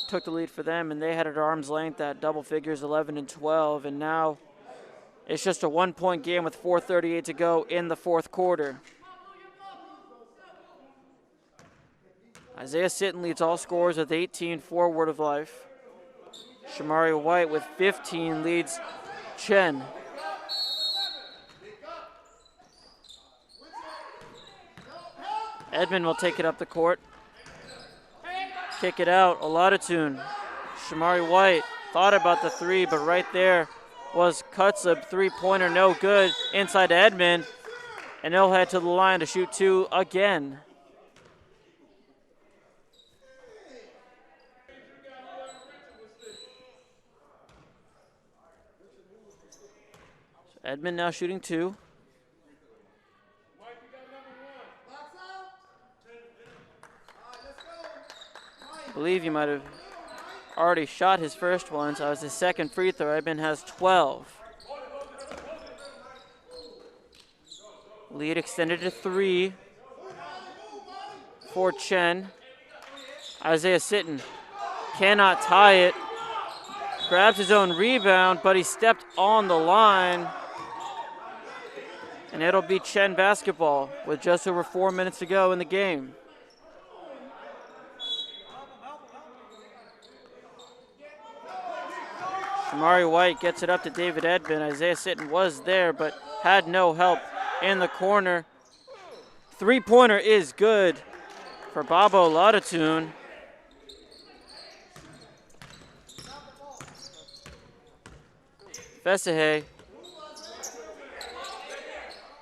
took the lead for them, and they had it at arm's length at double figures, 11 and 12, and now it's just a 1-point game with 4:38 to go in the fourth quarter. Isaiah Sitton leads all scorers with 18 for Word of Life. Shamari White with 15 leads CHEN. Edmond will take it up the court. Kick it out, Oladatun. Shamari White thought about the three, but right there was Cutzlib, three-pointer, no good. Inside to Edmond, and he'll head to the line to shoot two again. So Edmond now shooting two. I believe you might have already shot his first one, so it was his second free throw. Edmond has 12. Lead extended to 3 for CHEN. Isaiah Sitton cannot tie it. Grabs his own rebound, but he stepped on the line. And it'll be CHEN basketball with just over 4 minutes to go in the game. Shamari White gets it up to David Edmond. Isaiah Sitton was there, but had no help in the corner. Three-pointer is good for Babo Oladatun. Fesahe.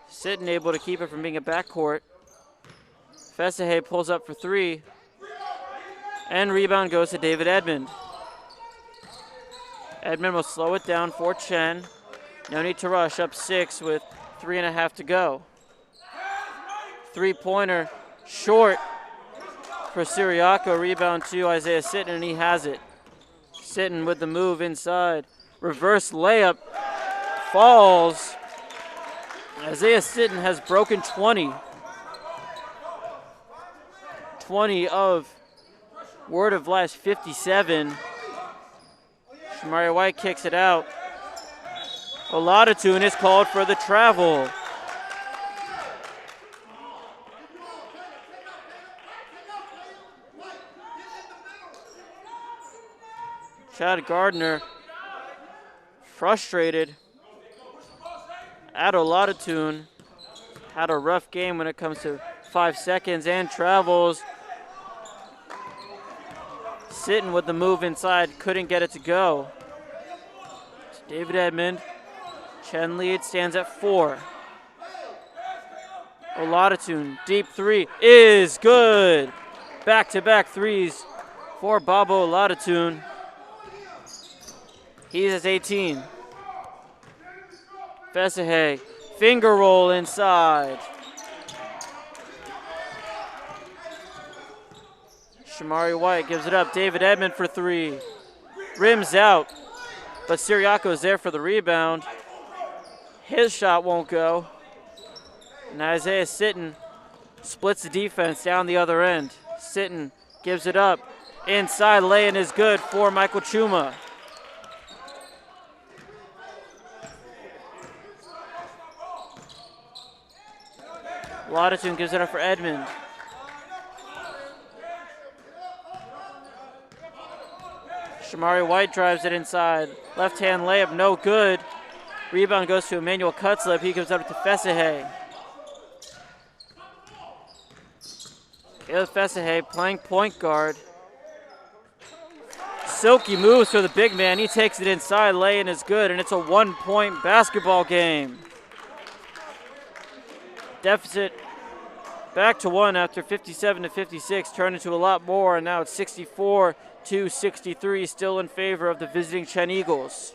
Sitton able to keep it from being a backcourt. Fesahe pulls up for three. And rebound goes to David Edmond. Edmond will slow it down for CHEN. No need to rush, up 6 with 3.5 to go. Three-pointer short for Siriaco. Rebound to Isaiah Sitton, and he has it. Sitton with the move inside. Reverse layup falls. Isaiah Sitton has broken 20. 20 of Word of Life's 57. Shamari White kicks it out. Oladatun is called for the travel. Chad Gardner frustrated at Oladatun. Had a rough game when it comes to 5 seconds and travels. Sitton with the move inside, couldn't get it to go. It's David Edmond. CHEN lead stands at 4. Oladatun, deep three is good. Back-to-back threes for Babo Oladatun. He has 18. Fesahe, finger roll inside. Shamari White gives it up. David Edmond for three. Rims out, but Siriaco is there for the rebound. His shot won't go. And Isaiah Sitton splits the defense down the other end. Sitton gives it up. Inside lay-in is good for Michael Chuma. Oladatun gives it up for Edmond. Shamari White drives it inside. Left-hand layup, no good. Rebound goes to Emmanuel Cutzlib. He gives it up to Fesahe. Caleb Fesahe playing point guard. Silky moves for the big man. He takes it inside. Lay-in is good, and it's a 1-point basketball game. Deficit back to 1 after 57-56. Turned into a lot more, and now it's 64-63, still in favor of the visiting CHEN Eagles.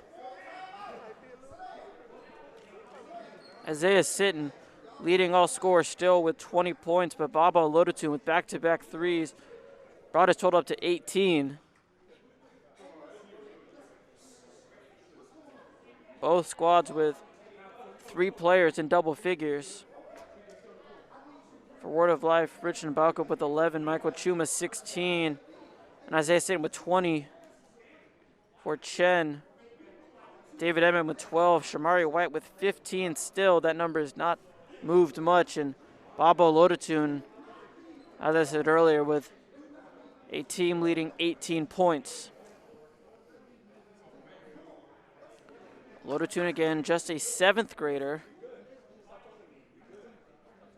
Isaiah Sitton leading all scorers still with 20 points, but Babo Oladatun with back-to-back threes brought his total up to 18. Both squads with 3 players in double figures. For Word of Life, Richard Balkup with 11, Michael Chuma 16, And Isaiah Sitton with 20 for Chen. David Edmond with 12. Shamari White with 15 still. That number has not moved much. And Babo Lodatoon, as I said earlier, with a team leading 18 points. Lodatoon again, just a 7th grader.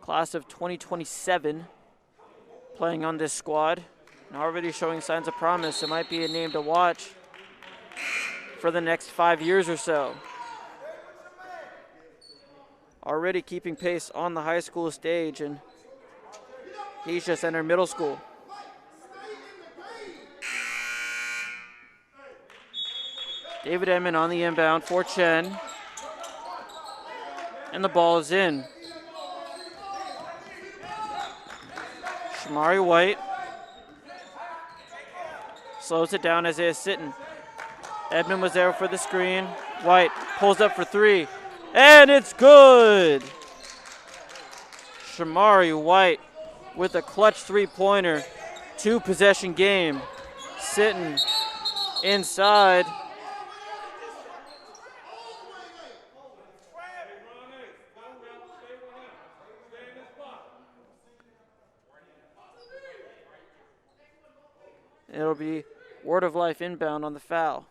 Class of 2027 playing on this squad. And already showing signs of promise. It might be a name to watch for the next 5 years or so. Already keeping pace on the high school stage, and he's just entered middle school. David Edmond on the inbound for Chen. And the ball is in. Shamari White slows it down. Isaiah Sitton. Edmond was there for the screen. White pulls up for 3. And it's good! Shamari White with a clutch 3-pointer. 2-possession game. Sitton inside. It'll be Word of Life inbound on the foul.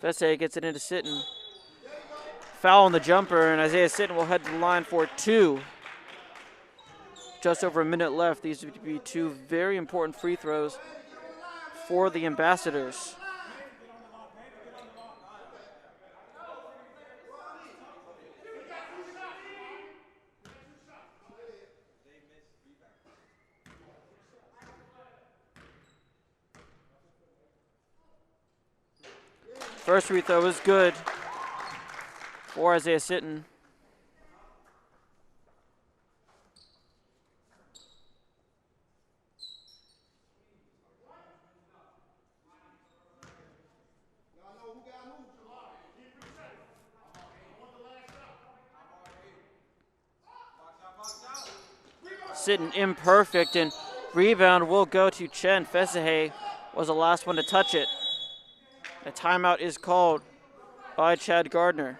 Fesse gets it into Sitton. Foul on the jumper, and Isaiah Sitton will head to the line for 2. Just over a minute left. These would be 2 very important free throws for the Ambassadors. First free throw is good for Isaiah Sitton. Sitton imperfect, and rebound will go to Chen. Fesahe was the last one to touch it. A timeout is called by Chad Gardner.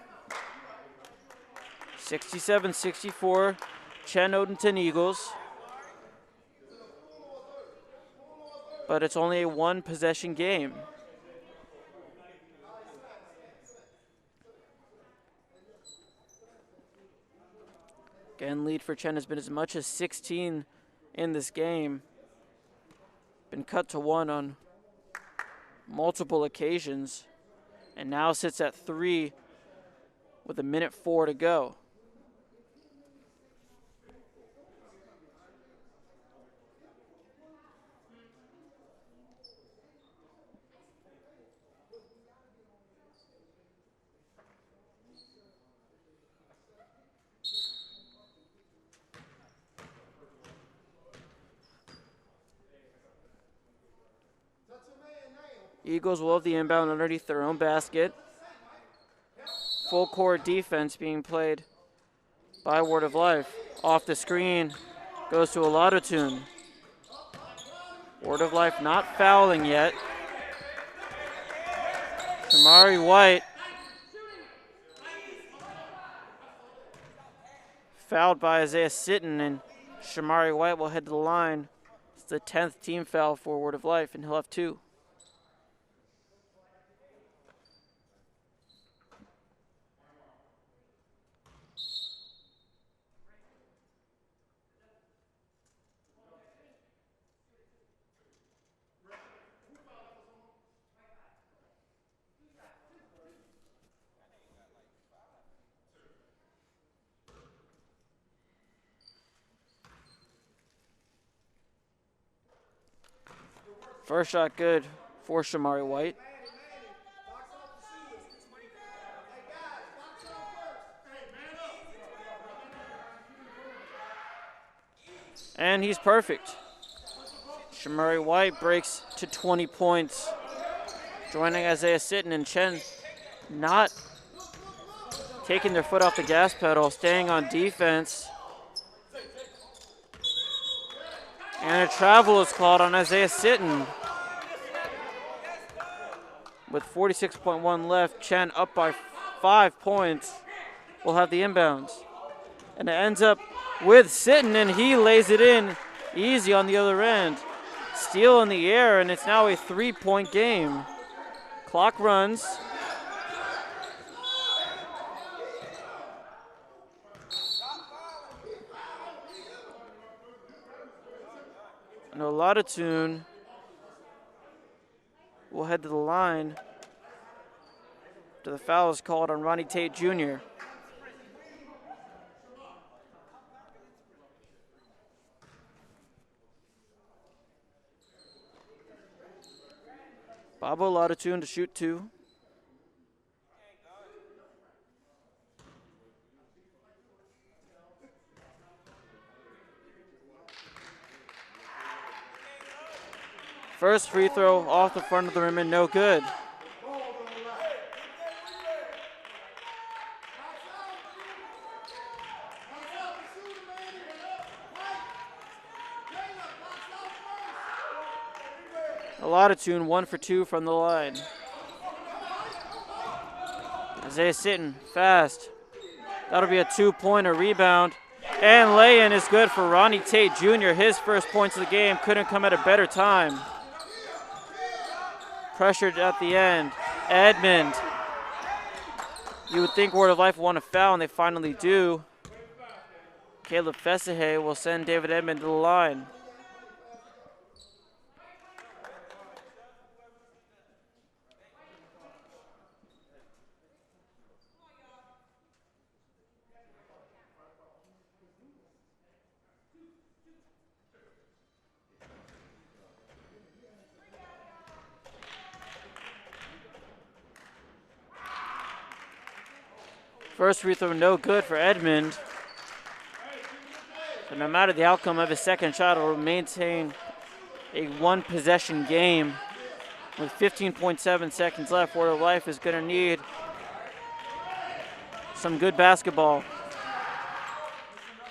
67-64, Chen Odenton Eagles. But it's only a 1-possession game. Again, lead for Chen has been as much as 16 in this game. Been cut to 1 on multiple occasions, and now sits at 3 with 1:04 to go. Eagles will have the inbound underneath their own basket. Full court defense being played by Word of Life. Off the screen goes to Olatoun. Word of Life not fouling yet. Shamari White fouled by Isaiah Sitton, and Shamari White will head to the line. It's the 10th team foul for Word of Life, and he'll have 2. First shot good for Shamari White. And he's perfect. Shamari White breaks to 20 points. Joining Isaiah Sitton and Chen not taking their foot off the gas pedal, staying on defense. And a travel is called on Isaiah Sitton. With 46.1 left, Chen up by 5 points. Will have the inbounds. And it ends up with Sitton, and he lays it in easy on the other end. Steal in the air, and it's now a 3-point game. Clock runs. And Oladotun will head to the line. The foul is called on Ronnie Tate Jr. Bobo Oladotun to shoot 2. First free throw off the front of the rim and no good. Oladotun 1 for 2 from the line. Isaiah Sitton fast. That'll be a 2-pointer rebound. And lay-in is good for Ronnie Tate Jr. His first points of the game couldn't come at a better time. Pressured at the end. Edmond. You would think Word of Life would want a foul, and they finally do. Caleb Fesahay will send David Edmond to the line. First free throw no good for Edmond. But no matter the outcome of his second shot, it will maintain a 1-possession game. With 15.7 seconds left, Word of Life is going to need some good basketball.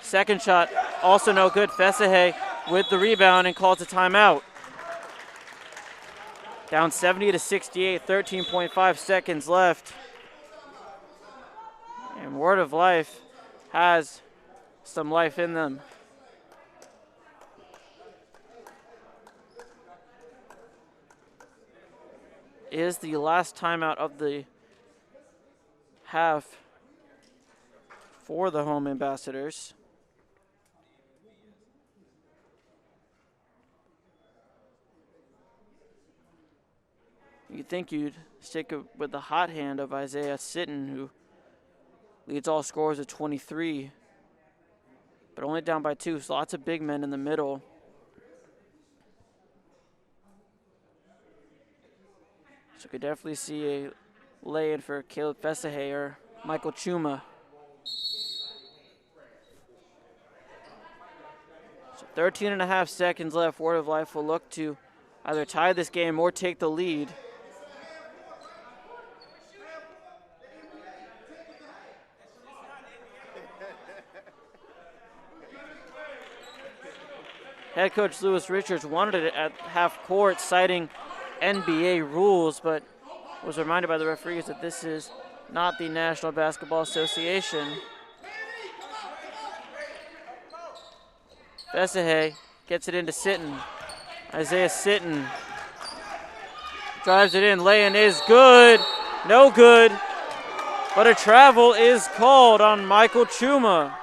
Second shot, also no good. Fesahay with the rebound and calls a timeout. Down 70-68, 13.5 seconds left. And Word of Life has some life in them. Is the last timeout of the half for the home ambassadors. You'd think you'd stick with the hot hand of Isaiah Sitton, who leads all scorers at 23, but only down by 2, so lots of big men in the middle. So could definitely see a lay-in for Caleb Fesahay or Michael Chuma. So 13.5 seconds left. Word of Life will look to either tie this game or take the lead. Head coach Lewis Richards wanted it at half court, citing NBA rules, but was reminded by the referees that this is not the National Basketball Association. Fesahay gets it into Sitton. Isaiah Sitton drives it in. Lay-in is good. No good. But a travel is called on Michael Chuma.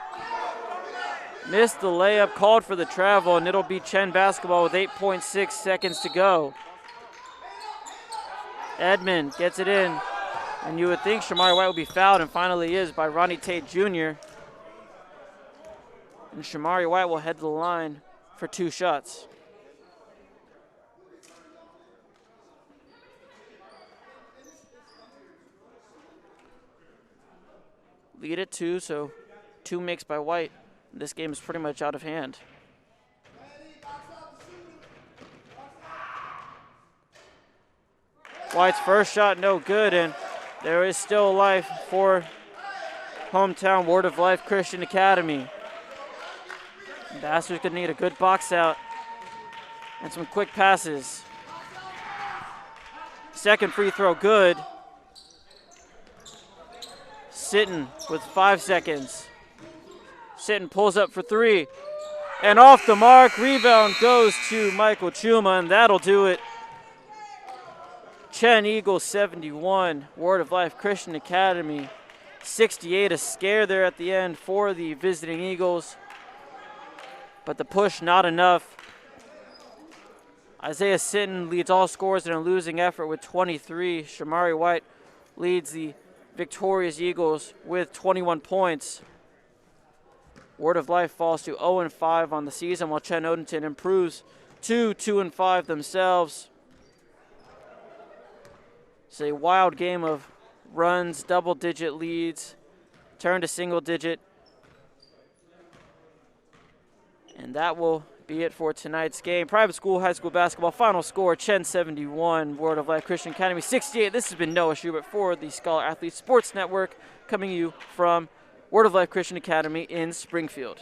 Missed the layup, called for the travel, and it'll be Chen basketball with 8.6 seconds to go. Edmond gets it in, and you would think Shamari White would be fouled, and finally is by Ronnie Tate Jr. And Shamari White will head to the line for 2 shots. Lead at 2, so 2 makes by White. This game is pretty much out of hand. White's first shot no good, and there is still life for hometown Word of Life Christian Academy. Ambassador's going to need a good box out and some quick passes. Second free throw, good. Sitton with 5 seconds. Sitton pulls up for 3. And off the mark, rebound goes to Michael Chuma, and that'll do it. CHEN Eagles 71, Word of Life Christian Academy 68. A scare there at the end for the visiting Eagles, but the push not enough. Isaiah Sitton leads all scorers in a losing effort with 23. Shamari White leads the victorious Eagles with 21 points. Word of Life falls to 0-5 on the season, while CHEN Odenton improves to 2-5 themselves. It's a wild game of runs, double-digit leads, turn to single-digit. And that will be it for tonight's game. Private school, high school basketball, final score, CHEN 71, Word of Life Christian Academy 68. This has been Noah Schubert for the Scholar Athlete Sports Network, coming to you from Word of Life Christian Academy in Springfield.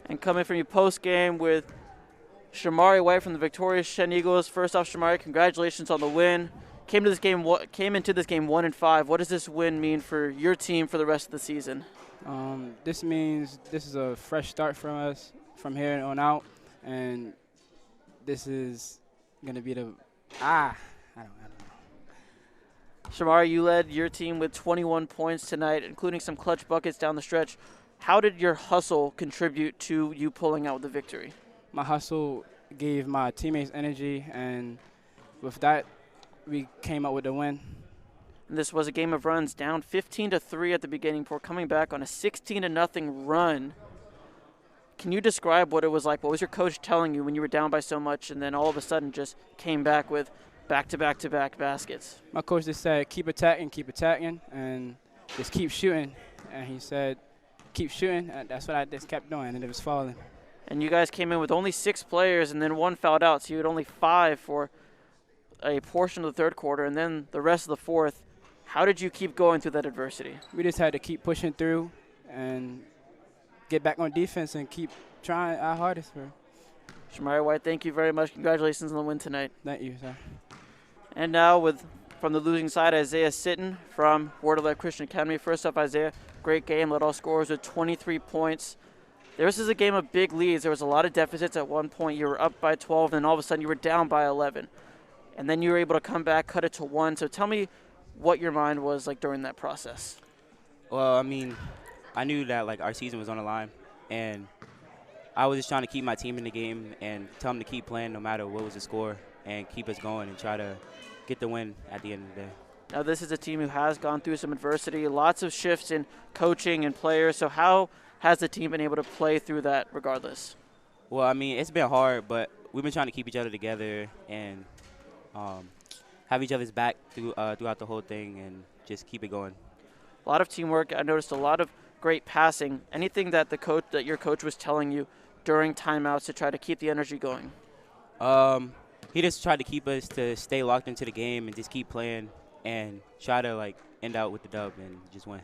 And coming from you post-game with Shamari White from the victorious CHEN Eagles. First off, Shamari, congratulations on the win. Came into this game 1-5. What does this win mean for your team for the rest of the season?
This means this is a fresh start from us from here on out, and this is going to be the I don't know.
Shamari, you led your team with 21 points tonight, including some clutch buckets down the stretch. How did your hustle contribute to you pulling out the victory?
My hustle gave my teammates energy, and with that, we came out with the win.
And this was a game of runs, down 15-3 at the beginning before coming back on a 16-0 run. Can you describe what it was like? What was your coach telling you when you were down by so much and then all of a sudden just came back with back-to-back-to-back baskets?
My coach just said, keep attacking, and just keep shooting. And he said, keep shooting, and that's what I just kept doing, and it was falling.
And you guys came in with only 6 players, and then 1 fouled out, so you had only 5 for a portion of the third quarter, and then the rest of the fourth. How did you keep going through that adversity?
We just had to keep pushing through and get back on defense and keep trying our hardest.
Shamari White, thank you very much. Congratulations on the win tonight.
Thank you, sir.
And now from the losing side, Isaiah Sitton from Word of Life Christian Academy. First up, Isaiah, great game, led all scorers with 23 points. This is a game of big leads. There was a lot of deficits at one point. You were up by 12, and all of a sudden you were down by 11. And then you were able to come back, cut it to 1. So tell me what your mind was like during that process.
Well, I mean, I knew that our season was on the line, and I was just trying to keep my team in the game and tell them to keep playing no matter what was the score and keep us going and try to get the win at the end of the day.
Now, this is a team who has gone through some adversity, lots of shifts in coaching and players. So how has the team been able to play through that regardless?
Well, I mean, it's been hard, but we've been trying to keep each other together and have each other's back throughout the whole thing and just keep it going.
A lot of teamwork. I noticed a lot of great passing. Anything that your coach was telling you during timeouts to try to keep the energy going?
He just tried to keep us to stay locked into the game and just keep playing and try to end out with the dub and just win.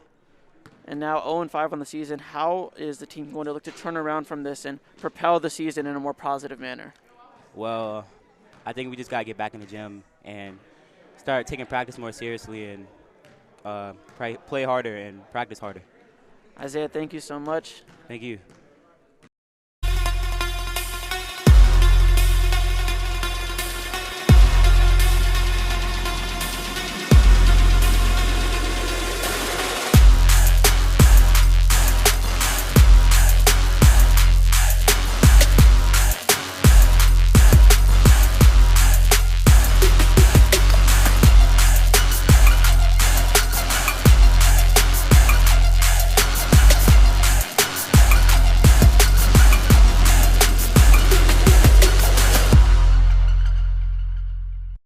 And now 0-5 on the season. How is the team going to look to turn around from this and propel the season in a more positive manner?
Well, I think we just got to get back in the gym and start taking practice more seriously and play harder and practice harder.
Isaiah, thank you so much.
Thank you.